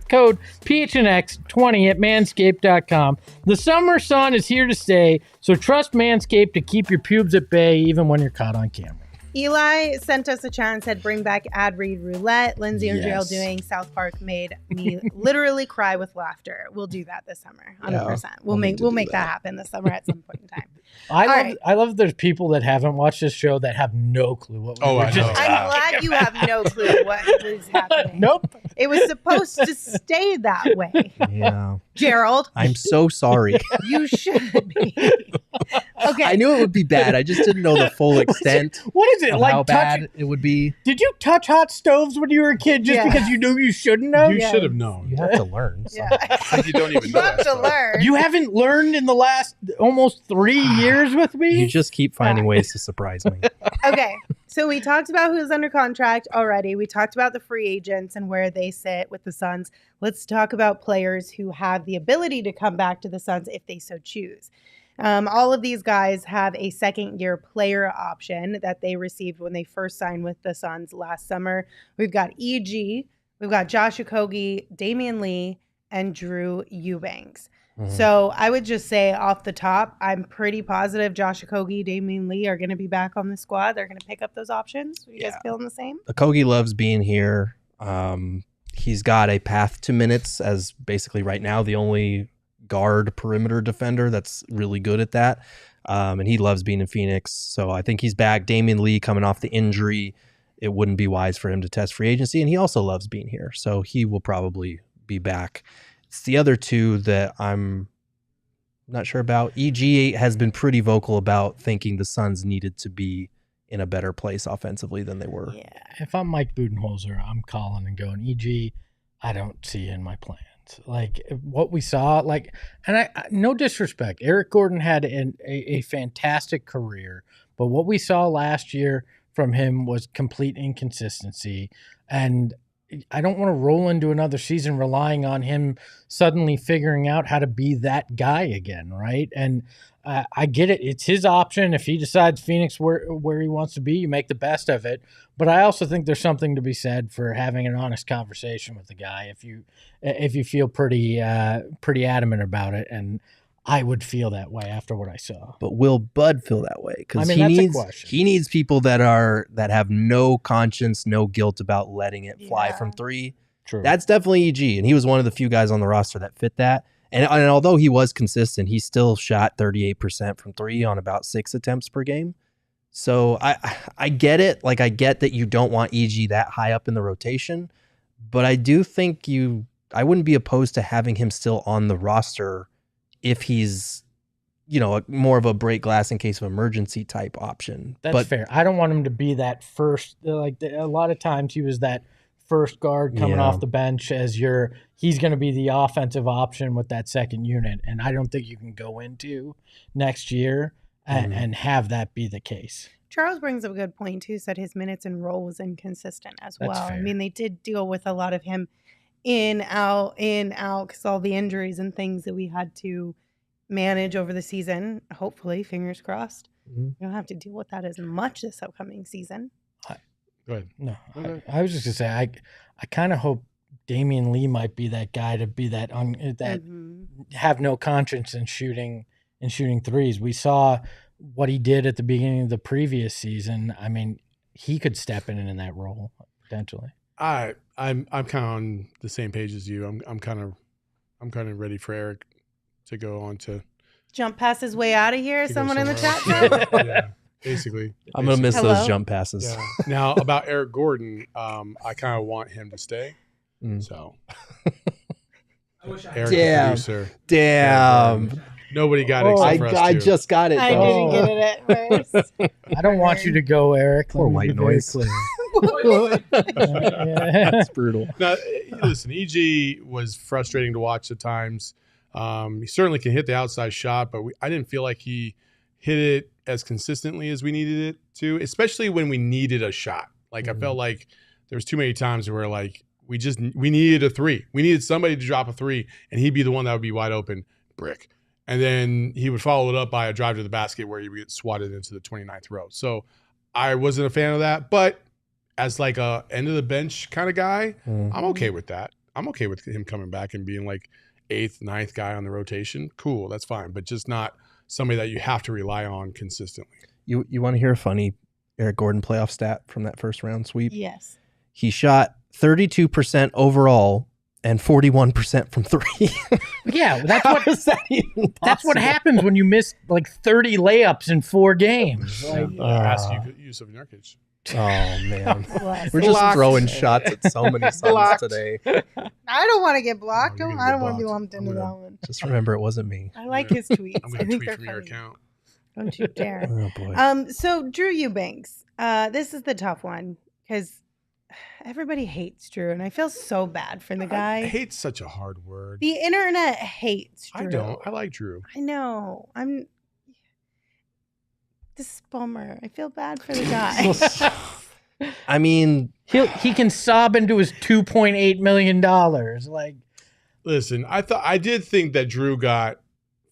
code PHNX20 at Manscaped.com. The summer sun is here to stay, so trust Manscaped to keep your pubes at bay even when you're caught on camera. Eli sent us a chat and said, bring back ad read roulette. Lindsay and Gerald Yes. doing South Park made me literally cry with laughter. We'll do that this summer, 100%. We'll make that happen this summer at some point in time. I love there's people that haven't watched this show that have no clue what we Oh, were I just know. I'm glad you have no clue what was happening. Nope. It was supposed to stay that way. Yeah. Gerald, I'm so sorry. you should be. Okay. I knew it would be bad. I just didn't know the full extent What is it of like? how bad it would be. Did you touch hot stoves when you were a kid just Yeah. because you knew you shouldn't have? You Yeah. should have known. You have to learn. So. Yeah. It's like you don't even You know have that to stuff. learn. You haven't learned in the last almost 3 years with me? You just keep finding ways to surprise me. Okay, so we talked about who's under contract already. We talked about the free agents and where they sit with the Suns. Let's talk about players who have the ability to come back to the Suns if they so choose. All of these guys have a second-year player option that they received when they first signed with the Suns last summer. We've got EG, we've got Josh Okogie, Damian Lee, and Drew Eubanks. So I would just say off the top, I'm pretty positive Josh Okogie, Damian Lee are going to be back on the squad. They're going to pick up those options. Are you guys feeling the same? Okogie loves being here. He's got a path to minutes as basically right now the only guard perimeter defender that's really good at that. And he loves being in Phoenix. So I think he's back. Damian Lee coming off the injury. It wouldn't be wise for him to test free agency. And he also loves being here. So he will probably be back. It's the other two that I'm not sure about. EG has been pretty vocal about thinking the Suns needed to be in a better place offensively than they were. Yeah, if I'm Mike Budenholzer, I'm calling and going, EG, I don't see in my plans. Like what we saw, and I no disrespect, Eric Gordon had a fantastic career, but what we saw last year from him was complete inconsistency, and I don't want to roll into another season relying on him suddenly figuring out how to be that guy again, right? And I get it. It's his option. If he decides Phoenix where he wants to be, you make the best of it. But I also think there's something to be said for having an honest conversation with the guy if you feel pretty adamant about it. And I would feel that way after what I saw. But will Bud feel that way? Because I mean, that's a question. he needs people that have no conscience, no guilt about letting it fly from three. True. That's definitely EG, and he was one of the few guys on the roster that fit that. And although he was consistent, he still shot 38% from three on about 6 attempts per game. So I get it. Like I get that you don't want EG that high up in the rotation, but I do think I wouldn't be opposed to having him still on the roster if he's, more of a break glass in case of emergency type option. That's fair. I don't want him to be that first. A lot of times he was that first guard coming off the bench as he's going to be the offensive option with that second unit. And I don't think you can go into next year and have that be the case. Charles brings up a good point too. Said his minutes and role was inconsistent as That's well. I fair. mean, they did deal with a lot of him in out because all the injuries and things that we had to manage over the season. Hopefully, fingers crossed, Mhm. we don't have to deal with that as much this upcoming season. Go ahead. No, Okay. I was just gonna say I kind of hope Damian Lee might be that guy to be that Mhm. have no conscience in shooting threes. We saw what he did at the beginning of the previous season. I mean, he could step in that role potentially. I'm kind of on the same page as you. I'm kind of ready for Eric to go on to Jump past his way out of here. to go Someone in the chat somewhere room. else. Yeah, basically. I'm gonna miss Hello? those jump passes. Yeah. Now about Eric Gordon, I kind of want him to stay. Mm. So, Eric, Damn. the producer. Damn. Nobody got Oh, except for us I two. just got it. I though. didn't get it at first. I don't want you to go, Eric. Poor Let me white be very noise. clear. Yeah. That's brutal. Now, listen, EG was frustrating to watch at times. He certainly can hit the outside shot, but I didn't feel like he hit it as consistently as we needed it to, especially when we needed a shot. Like I felt like there was too many times where like we needed a three. We needed somebody to drop a three, and he'd be the one that would be wide open, brick. And then he would follow it up by a drive to the basket where he would get swatted into the 29th row. So I wasn't a fan of that, but as like a end of the bench kind of guy, I'm okay with that. I'm okay with him coming back and being like 8th, 9th guy on the rotation. Cool, that's fine, but just not somebody that you have to rely on consistently. You want to hear a funny Eric Gordon playoff stat from that first round sweep? Yes. He shot 32% overall and 41% from three. Yeah, that's How what is that even that's what possible? happens when you miss like 30 layups in 4 games. Like, Ask use of Nurkic. Oh man, Bless. we're just Blocked. throwing shots at so many Suns Blocked. today. I don't want to get blocked. Oh, you're I gonna don't get want to be blocked. lumped into I'm gonna- that one. Just remember, it wasn't me. I like Yeah. his tweets. I'm I going to think tweet they're from your funny. account. Don't you dare. Oh boy. So Drew Eubanks, this is the tough one because everybody hates Drew, and I feel so bad for the guy. I hate such a hard word. The internet hates Drew. I don't. I like Drew. I know. This is a bummer. I feel bad for the guy. I mean, he can sob into his $2.8 million. Like, Listen, I did think that Drew got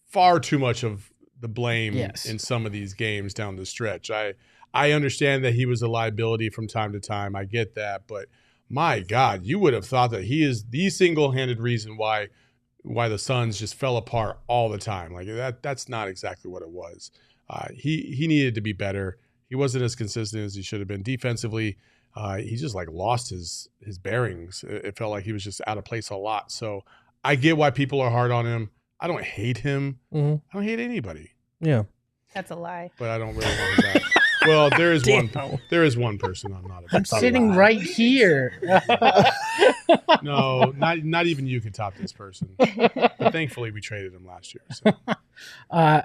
far too much of the blame Yes. in some of these games down the stretch. I understand that he was a liability from time to time. I get that, but my God, you would have thought that he is the single-handed reason why the Suns just fell apart all the time. Like that's not exactly what it was. He needed to be better. He wasn't as consistent as he should have been defensively. He just like lost his bearings. It felt like he was just out of place a lot. So I get why people are hard on him. I don't hate him. mhm, I don't hate anybody, yeah. That's a lie. but I don't really want him back. Well, there is Damn. there is one person I'm not. I'm sitting right here. No, not even you could top this person. But thankfully, we traded him last year. So.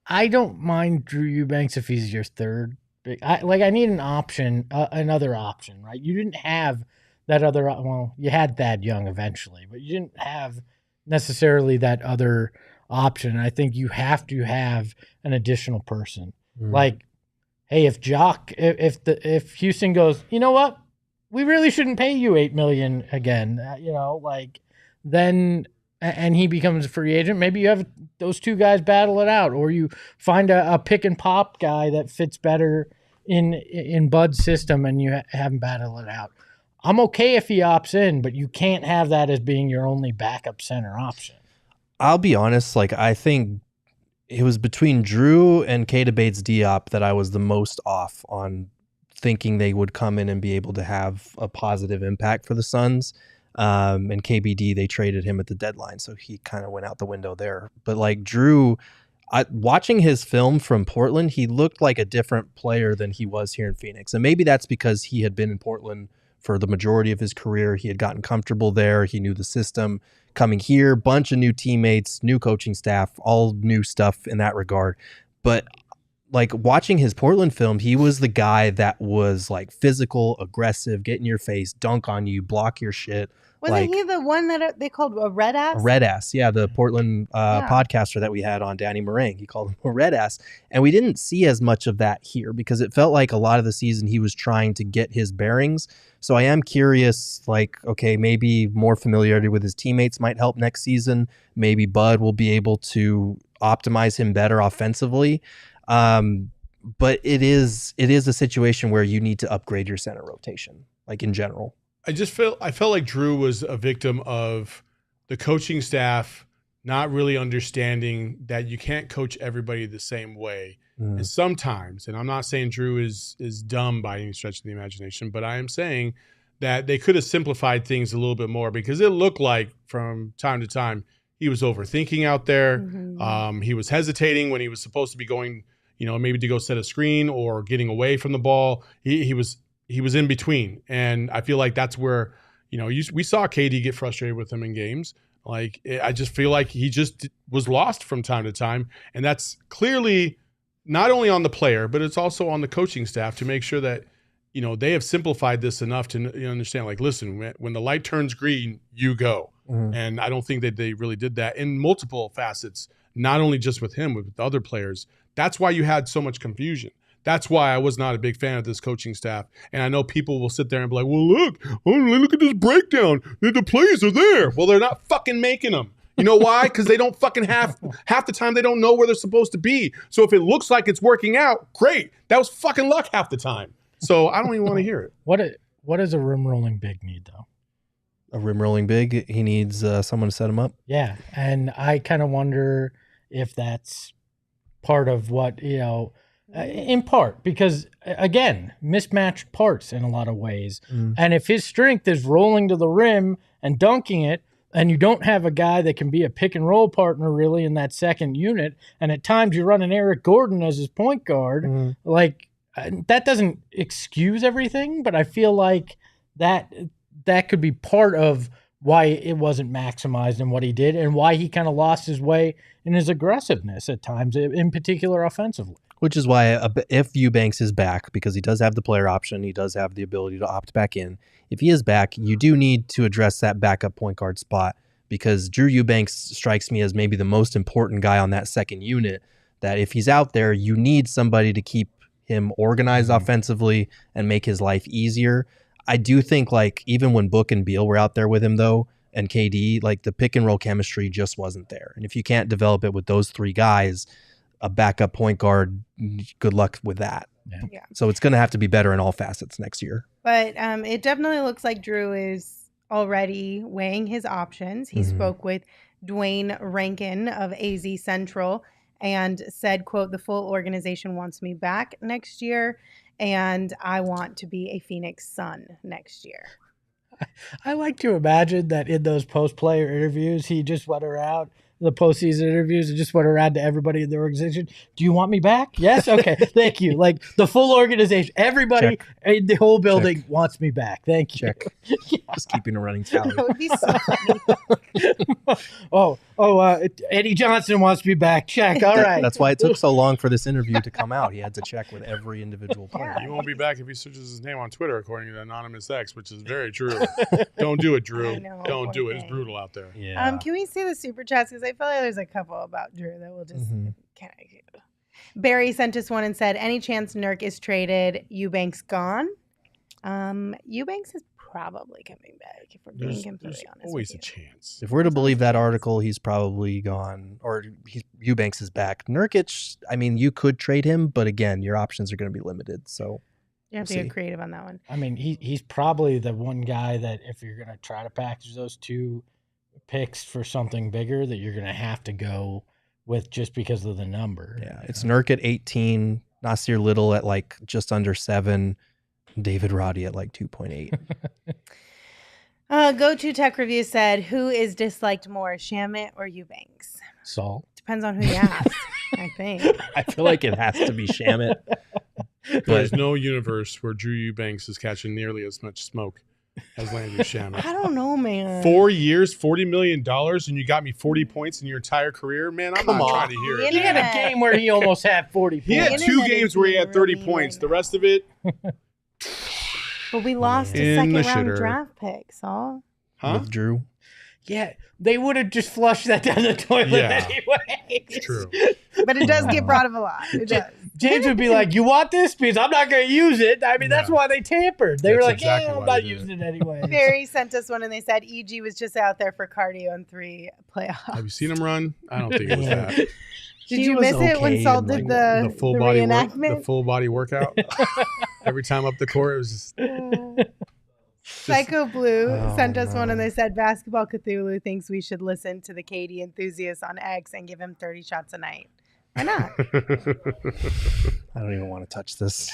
I don't mind Drew Eubanks if he's your third. I need an option, another option, right? You didn't have that other. Well, you had Thad Young eventually, but you didn't have necessarily that other option. I think you have to have an additional person. Like, hey, if Houston goes, you know what, we really shouldn't pay you $8 million again. Then. And he becomes a free agent, maybe you have those two guys battle it out, or you find a pick and pop guy that fits better in Bud's system and you have him battle it out. I'm okay if he opts in, but you can't have that as being your only backup center option. I'll be honest. Like, I think it was between Drew and Keita Bates-Diop that I was the most off on thinking they would come in and be able to have a positive impact for the Suns. And KBD, they traded him at the deadline, so he kind of went out the window there. But like Drew, watching his film from Portland, he looked like a different player than he was here in Phoenix. And maybe that's because he had been in Portland for the majority of his career. He had gotten comfortable there. He knew the system. Coming here, bunch of new teammates, new coaching staff, all new stuff in that regard. But like watching his Portland film, he was the guy that was like physical, aggressive, get in your face, dunk on you, block your shit. Wasn't he the one that they called a red ass? A red ass, yeah. The Portland Yeah. podcaster that we had on, Danny Meringue, he called him a red ass. And we didn't see as much of that here because it felt like a lot of the season he was trying to get his bearings. So I am curious, like, okay, maybe more familiarity with his teammates might help next season. Maybe Bud will be able to optimize him better offensively. But it is a situation where you need to upgrade your center rotation, like in general. I felt like Drew was a victim of the coaching staff not really understanding that you can't coach everybody the same way. And sometimes, and I'm not saying Drew is dumb by any stretch of the imagination, but I am saying that they could have simplified things a little bit more because it looked like from time to time he was overthinking out there. He was hesitating when he was supposed to be going, maybe to go set a screen or getting away from the ball. He was in between. And I feel like that's where, we saw KD get frustrated with him in games. Like, I just feel like he just was lost from time to time. And that's clearly not only on the player, but it's also on the coaching staff to make sure that, they have simplified this enough to understand, like, listen, when the light turns green, you go. And I don't think that they really did that in multiple facets, not only just with him, but with other players. That's why you had so much confusion. That's why I was not a big fan of this coaching staff. And I know people will sit there and be like, well, look at this breakdown. The plays are there. Well, they're not fucking making them. You know why? Because they don't fucking half the time they don't know where they're supposed to be. So if it looks like it's working out, great. That was fucking luck half the time. So I don't even want to hear it. What does a rim rolling big need, though? A rim rolling big, he needs someone to set him up. Yeah, and I kind of wonder if that's part of what, in part, because, again, mismatched parts in a lot of ways. And if his strength is rolling to the rim and dunking it, and you don't have a guy that can be a pick and roll partner really in that second unit, and at times you run an Eric Gordon as his point guard, like, that doesn't excuse everything, but I feel like that could be part of why it wasn't maximized in what he did and why he kind of lost his way in his aggressiveness at times, in particular offensively. Which is why if Eubanks is back, because he does have the player option, he does have the ability to opt back in. If he is back, you do need to address that backup point guard spot because Drew Eubanks strikes me as maybe the most important guy on that second unit, that if he's out there, you need somebody to keep him organized offensively and make his life easier. I do think, like, even when Book and Beal were out there with him, though, and KD, like, the pick and roll chemistry just wasn't there. And if you can't develop it with those three guys, a backup point guard, good luck with that. Yeah. So it's going to have to be better in all facets next year. But it definitely looks like Drew is already weighing his options. He spoke with Dwayne Rankin of AZ Central and said, quote, the full organization wants me back next year, and I want to be a Phoenix Sun next year. I like to imagine that in those post-player interviews, he just went around, the postseason interviews, and just went around to everybody in the organization. Do you want me back? Yes? Okay. Thank you. Like, the full organization, everybody in the whole building wants me back. Thank you. Check. Just keeping a running tally. That would be so funny. Eddie Johnson wants me back. Check. All right. That's why it took so long for this interview to come out. He had to check with every individual player. He won't be back if he searches his name on Twitter, according to Anonymous X, which is very true. Don't do it, Drew. I know, Don't do it. It's thing. brutal out there. Yeah. Can we see the super chats? Because I feel like there's a couple about Drew that we'll just Barry sent us one and said, any chance Nurk is traded, Eubanks gone? Eubanks is probably coming back, if we're being completely honest. Always with a you. chance. If we're to believe that article, he's probably gone, or Eubanks is back. Nurkic, I mean, you could trade him, but again, your options are going to be limited. So You have to get creative on that one. I mean, he's probably the one guy that if you're going to try to package those two picks for something bigger, that you're going to have to go with just because of the number. Yeah, it's Nurk at 18, Nasir Little at like just under 7, David Roddy at like 2.8. Go to Tech Review said, who is disliked more, Shamit or Eubanks? Saul. Depends on who you ask, I think. I feel like it has to be Shamit. There's no universe where Drew Eubanks is catching nearly as much smoke as Landry Shamet. I don't know, man. 4 years, $40 million, and you got me 40 points in your entire career? Man, I'm not trying to hear it. He had a game where he almost had 40 points. He had 2 games where he had 30 points. The rest of it... But we lost a In the second-round shitter. draft pick, Saul. Huh? with Drew. Yeah, they would have just flushed that down the toilet Yeah. anyway. It's true. But it does get brought up a lot. It does. James would be like, "You want this? Because I'm not going to use it." I mean, that's Yeah. why they tampered. They were That's like, exactly "Yeah, I'm why not they did using it anyway." Barry sent us one and they said EG was just out there for cardio in 3 playoffs. Have you seen him run? I don't think it was Yeah. that. Did He you was miss it when okay Saul in, did like, the full body reenactment? the full body workout. Every time up the court, it was just Psycho Blue Oh, sent us one no. and they said Basketball Cthulhu thinks we should listen to the KD enthusiast on X and give him 30 shots a night. Why not? I don't even want to touch this.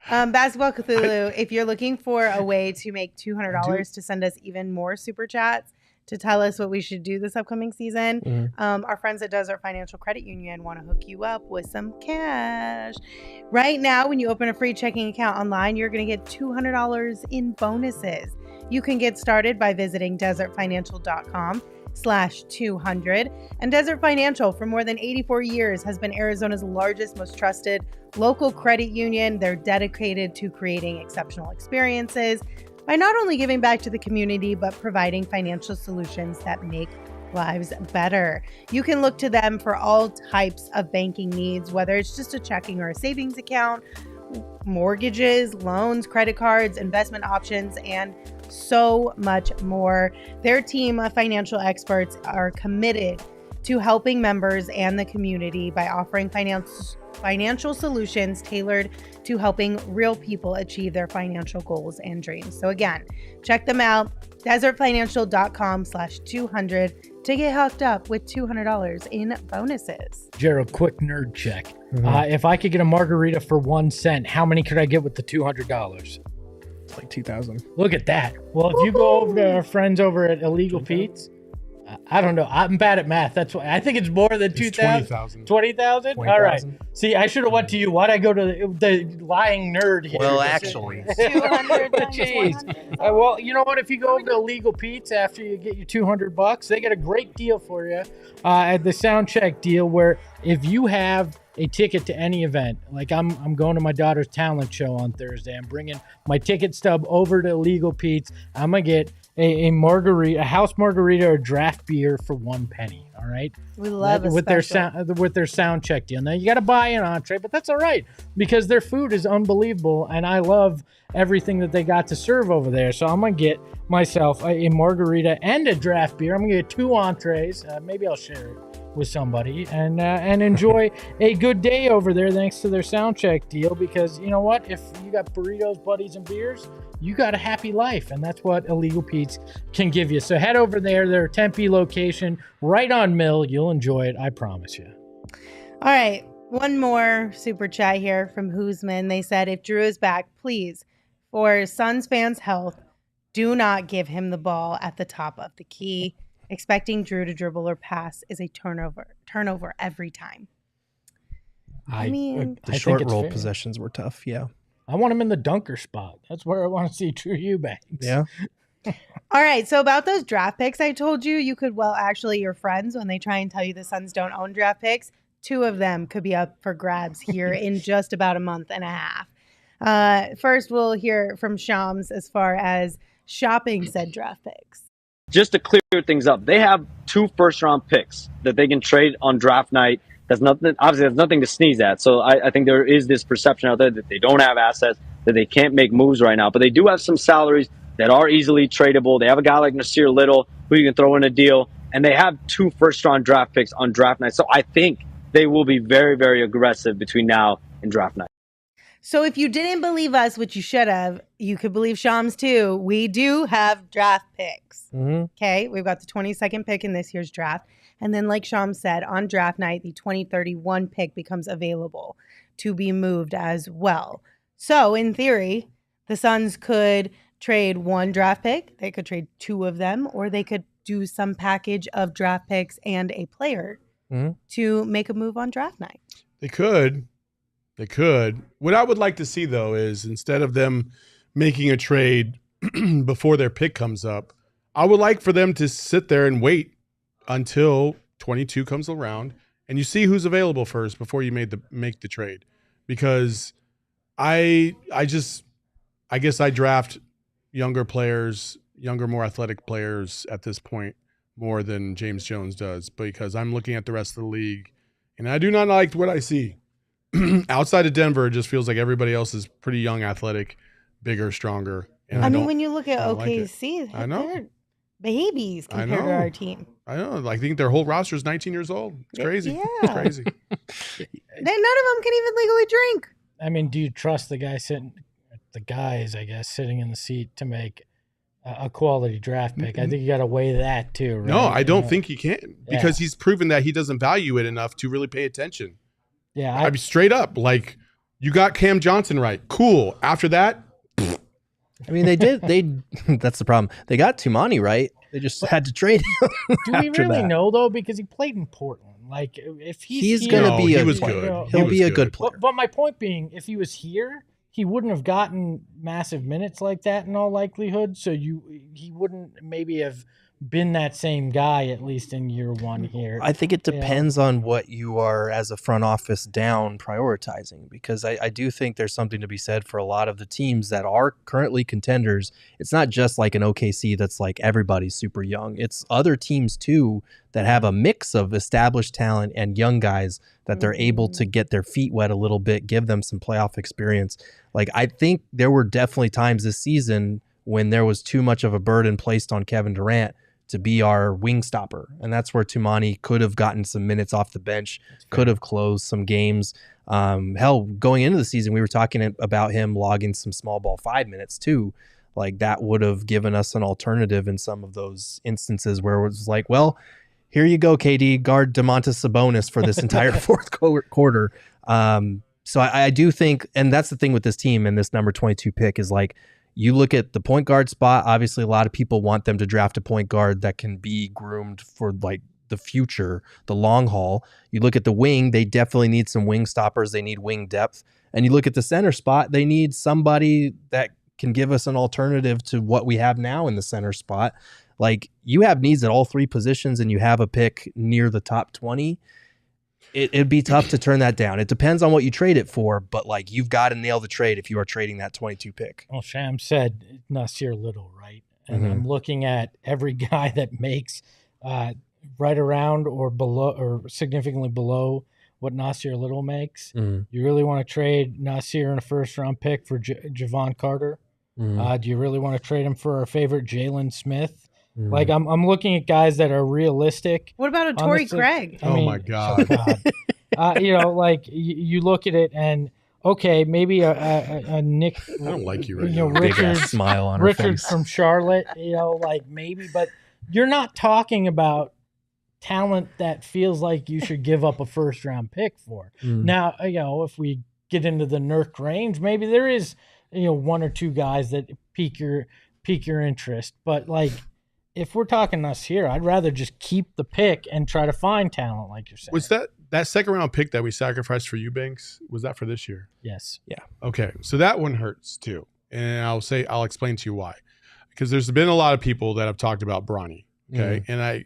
Basketball Cthulhu, if you're looking for a way to make $200 to send us even more super chats to tell us what we should do this upcoming season, our friends at Desert Financial Credit Union want to hook you up with some cash. Right now, when you open a free checking account online, you're going to get $200 in bonuses. You can get started by visiting desertfinancial.com/200. And Desert Financial, for more than 84 years, has been Arizona's largest, most trusted local credit union. They're dedicated to creating exceptional experiences by not only giving back to the community, but providing financial solutions that make lives better. You can look to them for all types of banking needs, whether it's just a checking or a savings account, mortgages, loans, credit cards, investment options, and so much more. Their team of financial experts are committed to helping members and the community by offering financial solutions tailored to helping real people achieve their financial goals and dreams. So again, check them out, desertfinancial.com/200 to get hooked up with $200 in bonuses. Gerald, quick nerd check. If I could get a margarita for 1 cent, how many could I get with the $200? It's like 2,000. Look at that. Well, if you go over to our friends over at Illegal Pete's, I don't know. I'm bad at math. That's why I think it's more than 2,000. 20,000. 20,000? All right. See, I should have went to you. Why'd I go to the lying nerd here? Well, actually. 200 times Jeez. 100. Well, you know what? If you go over to Illegal Pete's after you get your $200, they got a great deal for you at the sound check deal where if you have a ticket to any event, like I'm going to my daughter's talent show on Thursday. I'm bringing my ticket stub over to Illegal Pete's. I'm going to get a margarita, a house margarita or draft beer for 1 penny. All right. We love a with special. their sound check deal. Now you got to buy an entree, but that's all right because their food is unbelievable, and I love everything that they got to serve over there. So I'm gonna get myself a margarita and a draft beer. I'm gonna get 2 entrees. Maybe I'll share it with somebody and enjoy a good day over there thanks to their sound check deal, because you know what, if you got burritos, buddies, and beers, you got a happy life, and that's what Illegal Pete's can give you. So head over there, their Tempe location right on Mill. You'll enjoy it, I promise you. All right, one more super chat here from Hoosman. They said, if Drew is back, please, for Suns fans' health, do not give him the ball at the top of the key. Expecting Drew to dribble or pass is a turnover every time. I mean, The I short think it's roll fair. possessions were tough. Yeah. I want him in the dunker spot. That's where I want to see Drew Eubanks. Yeah. all right, so about those draft picks I told you, you could, well, actually your friends, when they try and tell you the Suns don't own draft picks, 2 of them could be up for grabs here in just about a month and a half. First, we'll hear from Shams as far as shopping said draft picks. Just to clear things up, they have 2 first-round picks that they can trade on draft night. That's nothing. Obviously, that's nothing to sneeze at. So I think there is this perception out there that they don't have assets, that they can't make moves right now. But they do have some salaries that are easily tradable. They have a guy like Nasir Little who you can throw in a deal, and they have 2 first-round draft picks on draft night. So I think they will be very, very aggressive between now and draft night. So if you didn't believe us, which you should have, you could believe Shams too. We do have draft picks. Okay, we've got the 22nd pick in this year's draft. And then like Shams said, on draft night, the 2031 pick becomes available to be moved as well. So in theory, the Suns could trade 1 draft pick. They could trade 2 of them, or they could do some package of draft picks and a player to make a move on draft night. They could. They could. What I would like to see, though, is instead of them making a trade before their pick comes up, I would like for them to sit there and wait until 22 comes around and you see who's available first before you make the trade. Because I guess I draft, younger players, more athletic players at this point more than James Jones does, because I'm looking at the rest of the league and I do not like what I see. Outside of Denver, it just feels like everybody else is pretty young, athletic, bigger, stronger. And I mean, when you look at I don't like it. OKC, I know. they're babies I compared to know. our team. I know. I think their whole roster is 19 years old. It's crazy. Yeah. It's crazy. None of them can even legally drink. I mean, do you trust the guys, I guess, sitting in the seat to make a quality draft pick? I think you got to weigh that too, right? No, I don't think he can, because Yeah. he's proven that he doesn't value it enough to really pay attention. Yeah, I mean, straight up, like, you got Cam Johnson right. Cool. After that, I mean, that's the problem. They got Tumani right. They just had to trade him. do we after really that. know though? Because he played in Portland. Like, if He's here, going to be he a was player. good. He'll He be was a good good. player. But my point being, if he was here, he wouldn't have gotten massive minutes like that in all likelihood. So he wouldn't maybe have been that same guy, at least in year one here. I think it depends on what you are as a front office down prioritizing, because I do think there's something to be said for a lot of the teams that are currently contenders. It's not just like an OKC that's like everybody's super young. It's other teams too that have a mix of established talent and young guys that they're able to get their feet wet a little bit, give them some playoff experience. Like, I think there were definitely times this season when there was too much of a burden placed on Kevin Durant to be our wing stopper. And that's where Tumani could have gotten some minutes off the bench, could have closed some games. Hell, going into the season, we were talking about him logging some small ball 5 minutes too. Like, that would have given us an alternative in some of those instances where it was like, well, here you go, KD, guard DeMontis Sabonis for this entire fourth quarter. So I do think, and that's the thing with this team and this number 22 pick is like, you look at the point guard spot, obviously a lot of people want them to draft a point guard that can be groomed for like the future, the long haul. You look at the wing, they definitely need some wing stoppers. They need wing depth. And you look at the center spot, they need somebody that can give us an alternative to what we have now in the center spot. Like, you have needs at all three positions and you have a pick near the top 20. It'd be tough to turn that down. It depends on what you trade it for, but like, you've got to nail the trade if you are trading that 22 pick. Well, Sham said Nasir Little, right? And I'm looking at every guy that makes right around or below or significantly below what Nasir Little makes. You really want to trade Nasir in a first-round pick for Javon Carter? Do you really want to trade him for our favorite Jalen Smith? Like, I'm looking at guys that are realistic. What about a Torrey Craig? Oh my God. You know, like you look at it and okay, maybe a Nick. I don't like you right know, now. Big ass Richards, smile on her Richards face. from Charlotte. You know, like maybe, but you're not talking about talent that feels like you should give up a first round pick for. Now, you know, if we get into the Nurk range, maybe there is, you know, one or two guys that pique your interest, but like, if we're talking us here, I'd rather just keep the pick and try to find talent, like you're saying. Was that second round pick that we sacrificed for you, Banks? Was that for this year? Yes. Yeah. Okay, so that one hurts too, and I'll explain to you why. Because there's been a lot of people that have talked about Bronny. Okay, and I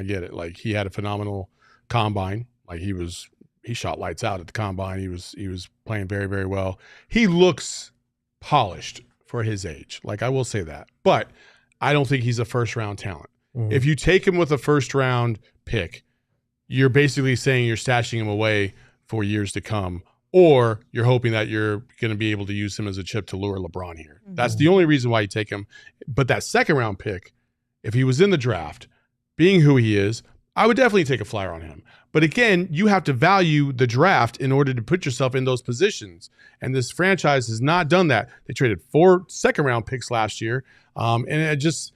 get it. Like, he had a phenomenal combine. Like, he shot lights out at the combine. He was playing very, very well. He looks polished for his age. Like, I will say that, but I don't think he's a first round talent. If you take him with a first round pick, you're basically saying you're stashing him away for years to come, or you're hoping that you're going to be able to use him as a chip to lure LeBron here. That's the only reason why you take him. But that second round pick, if he was in the draft, being who he is, I would definitely take a flyer on him. But again, you have to value the draft in order to put yourself in those positions. And this franchise has not done that. They traded 4 second-round picks last year. And it just,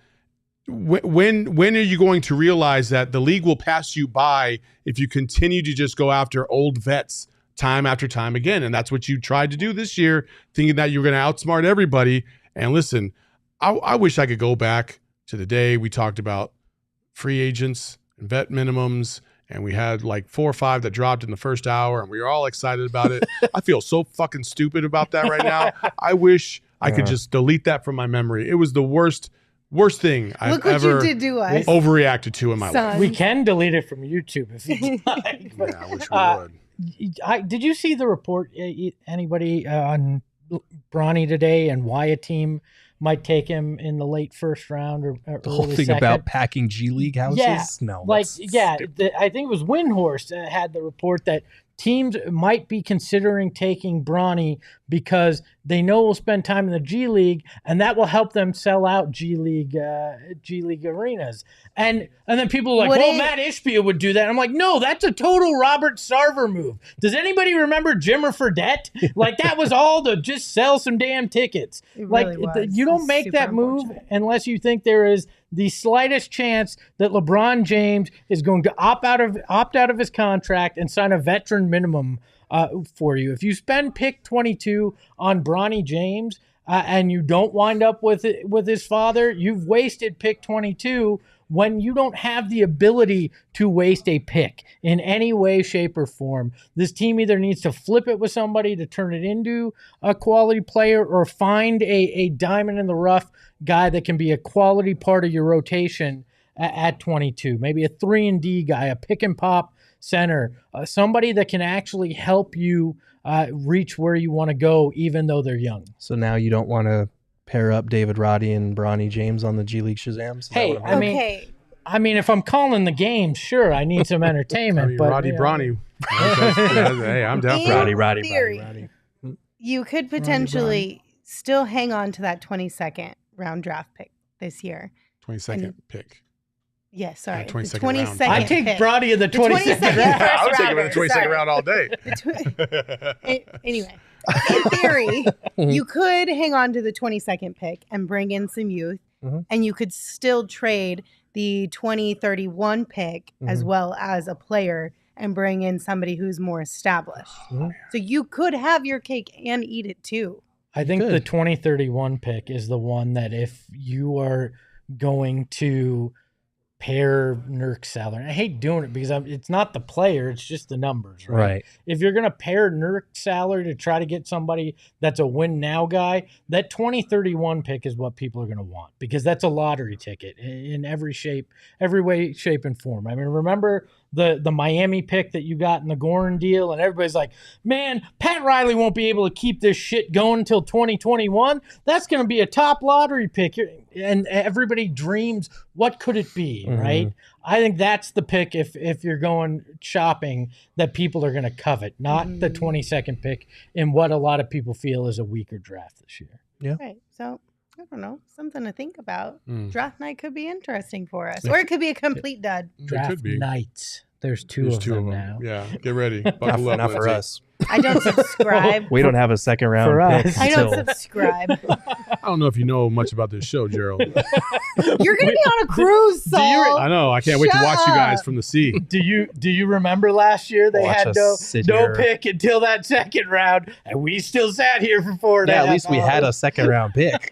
when are you going to realize that the league will pass you by if you continue to just go after old vets time after time again? And that's what you tried to do this year, thinking that you were going to outsmart everybody. And listen, I wish I could go back to the day we talked about free agents and vet minimums, and we had like 4 or 5 that dropped in the first hour, and we were all excited about it. I feel so fucking stupid about that right now. I wish I could just delete that from my memory. It was the worst thing I've ever you did to us. overreacted to in my life. We can delete it from YouTube if you'd like. Yeah, I wish we would. Did you see the report, anybody on Bronny today and why a team might take him in the late first round or The whole early thing second. about packing G League houses? Yeah, No. like, that's yeah, stupid. I think it was Windhorst had the report that teams might be considering taking Bronny because they know we'll spend time in the G League, and that will help them sell out G League arenas. And then people are like, Would well, it- Matt Ishbia would do that. I'm like, no, that's a total Robert Sarver move. Does anybody remember Jimmer Fredette? Like, that was all to just sell some damn tickets. It Like, really was. you don't It's make super that move unfortunate. unless you think there is the slightest chance that LeBron James is going to opt out of his contract and sign a veteran minimum for you. If you spend pick 22 on Bronny James and you don't wind up with his father, you've wasted pick 22 when you don't have the ability to waste a pick in any way, shape, or form. This team either needs to flip it with somebody to turn it into a quality player or find a diamond in the rough guy that can be a quality part of your rotation at 22. Maybe a 3-and-D guy, a pick and pop center, somebody that can actually help you reach where you want to go, even though they're young. So now you don't want to pair up David Roddy and Bronny James on the G League Shazams? Is that Hey, what I'm hearing? Okay. I mean, if I'm calling the game, sure, I need some entertainment. I mean, but Roddy you know, Bronny. Hey, I'm down for In Roddy. theory, you could potentially still hang on to that 22nd round draft pick this year. 22nd pick. Yes, sorry. Yeah, the 22nd round. 22nd I take pick. Brody of the 22nd 22nd round. first I was taking him in the rounder, 22nd sorry. round all day. Anyway, in theory, you could hang on to the 22nd pick and bring in some youth, Mhm. and you could still trade the 2031 pick as well as a player and bring in somebody who's more established. Mhm. So you could have your cake and eat it too. I think Good. the 2031 pick is the one that if you are going to pair Nurk's salary, I hate doing it because it's not the player, it's just the numbers, right? Right. If you're going to pair Nurk's salary to try to get somebody that's a win now guy, that 2031 pick is what people are going to want because that's a lottery ticket in every shape, every way, shape, and form. I mean, remember the Miami pick that you got in the Goran deal, and everybody's like, man, Pat Riley won't be able to keep this shit going until 2021. That's going to be a top lottery pick. And everybody dreams, what could it be, right? I think that's the pick if you're going shopping that people are going to covet, not the 22nd pick in what a lot of people feel is a weaker draft this year. Right. So I don't know, something to think about. Mm. Draft night could be interesting for us, or it could be a complete dud. It Draft could be. nights. There's two There's of two them of now. them. Yeah, get ready. Buckle Not, up, not for Lindsay. us. I don't subscribe. We don't have a second round For pick us. I don't until subscribe. I don't know if you know much about this show, Gerald. You're gonna be on a cruise, do you Saul. I know. I can't wait to Shut watch you guys up. from the sea. Do you remember last year they Watch had us sit no here. pick until that second round, and we still sat here for 4 and a Yeah, half at least we had a hours. second round pick.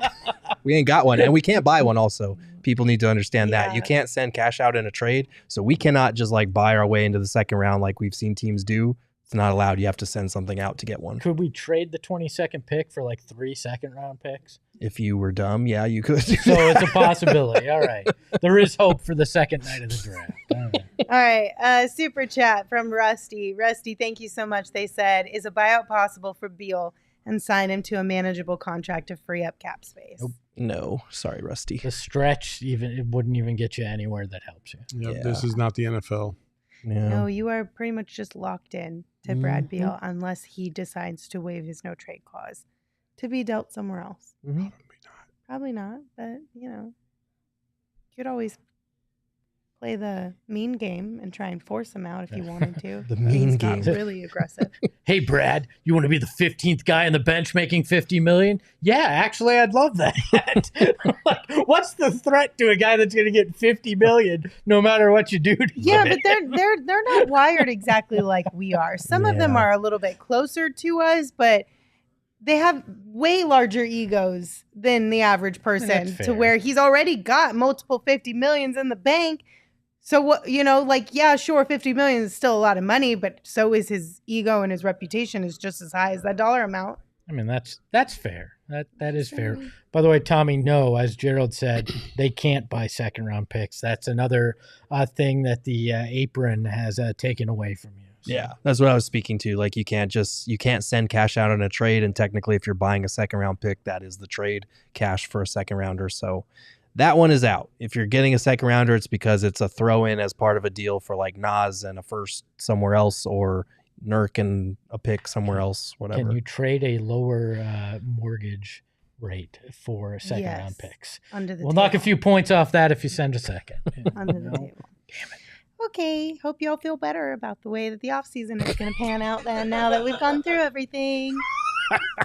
We ain't got one, and we can't buy one also. People need to understand that. You Yeah. can't send cash out in a trade, so we cannot just like buy our way into the second round like we've seen teams do. It's not allowed. You have to send something out to get one. Could we trade the 22nd pick for like 3 second-round picks? If you were dumb, yeah, you could. So it's a possibility. All right. There is hope for the second night of the draft. All right. All right, super chat from Rusty. Rusty, thank you so much. They said, is a buyout possible for Beal and sign him to a manageable contract to free up cap space? Nope. No, sorry, Rusty. The stretch it wouldn't even get you anywhere that helps you. Yep, Yeah. This is not the NFL. No, you are pretty much just locked in to Brad Mm-hmm. Beal unless he decides to waive his no trade clause to be dealt somewhere else. Mhm. Probably not, but you know, you could always play the mean game and try and force him out if you wanted to. The But mean he's got game. really aggressive. Hey, Brad, you want to be the 15th guy on the bench making $50 million? Yeah, actually, I'd love that. Like, what's the threat to a guy that's going to get $50 million no matter what you do to Yeah, him? but they're not wired exactly like we are. Some of them Yeah. are a little bit closer to us, but they have way larger egos than the average person That's to fair. where he's already got multiple 50 millions in the bank. So what, you know, like, yeah, sure, 50 million is still a lot of money, but so is his ego and his reputation is just as high as that dollar amount. I mean, that's fair. That is fair. By the way, Tommy, no, as Gerald said, they can't buy second round picks. That's another thing that the apron has taken away from you. So. Yeah, that's what I was speaking to. Like you can't send cash out on a trade, and technically, if you're buying a second round pick, that is the trade cash for a second rounder. So that one is out. If you're getting a second rounder, it's because it's a throw in as part of a deal for like Nas and a first somewhere else, or Nurk and a pick somewhere else. Whatever. Can you trade a lower mortgage rate for second round picks? Under the we'll table. knock a few points off that if you send a second. Under the table. Damn it. Okay, hope y'all feel better about the way that the offseason is going to pan out then, now that we've gone through everything.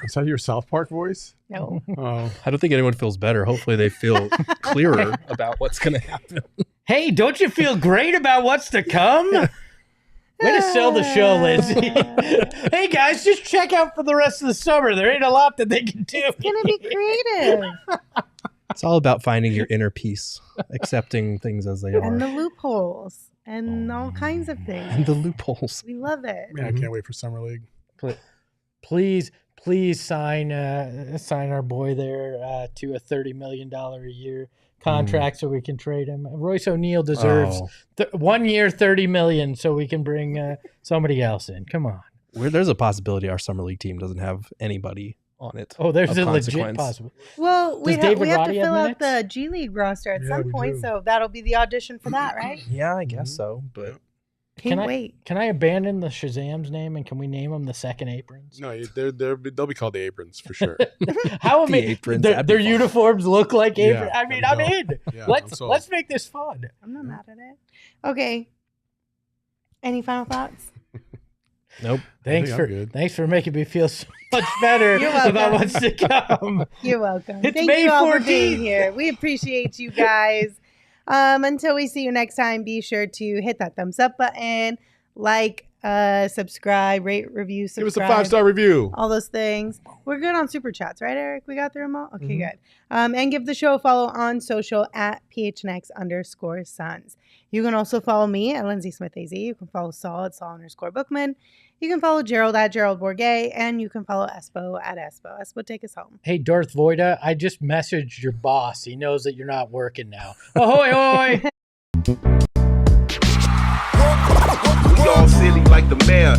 Is that your South Park voice? No. Oh, I don't think anyone feels better. Hopefully, they feel clearer about what's going to happen. Hey, don't you feel great about what's to come? Way to sell the show, Lindsay. Hey, guys, just check out for the rest of the summer. There ain't a lot that they can do. It's going to be creative. It's all about finding your inner peace, accepting things as they are. And the loopholes. And all kinds of things. And the loopholes. We love it. man, I can't wait for summer league. Please sign our boy there to a $30 million a year contract so we can trade him. Royce O'Neal deserves 1 year, $30 million, so we can bring somebody else in. Come on. There's a possibility our summer league team doesn't have anybody on it. Oh, there's of a legit consequence. possibility. Well, we Does have David to Roddy have fill out minutes? the G League roster at Yeah, some we point, do. so that'll be the audition for that, right? Yeah, I guess so. But Can't wait. Can I abandon the Shazam's name and can we name them the Second Aprons? No, they'll be called the Aprons for sure. How The amazing! Aprons, Their that'd be fun. uniforms look like Yeah, aprons. I mean, I'm that'd be in. Yeah, I'm sold. Let's make this fun. I'm not mad at it. Okay. Any final thoughts? nope. Thanks I'm for good. making me feel so much better You're welcome. about what's to come. You're welcome. It's Thank May you all for 14th. being here. We appreciate you guys. Until we see you next time, be sure to hit that thumbs up button, like, subscribe, rate, review, Give us a subscribe. 5-star review. All those things. We're good on super chats, right, Eric? We got through them all? Okay, Mm-hmm. good. And give the show a follow on social at PHNX_Suns. You can also follow me at Lindsay Smith AZ. You can follow Saul at Saul_Bookman. You can follow Gerald at Gerald Bourget. And you can follow Espo at Espo. Espo, take us home. Hey, Darth Voida, I just messaged your boss. He knows that you're not working now. Ahoy, hoy! We all silly like the mayor.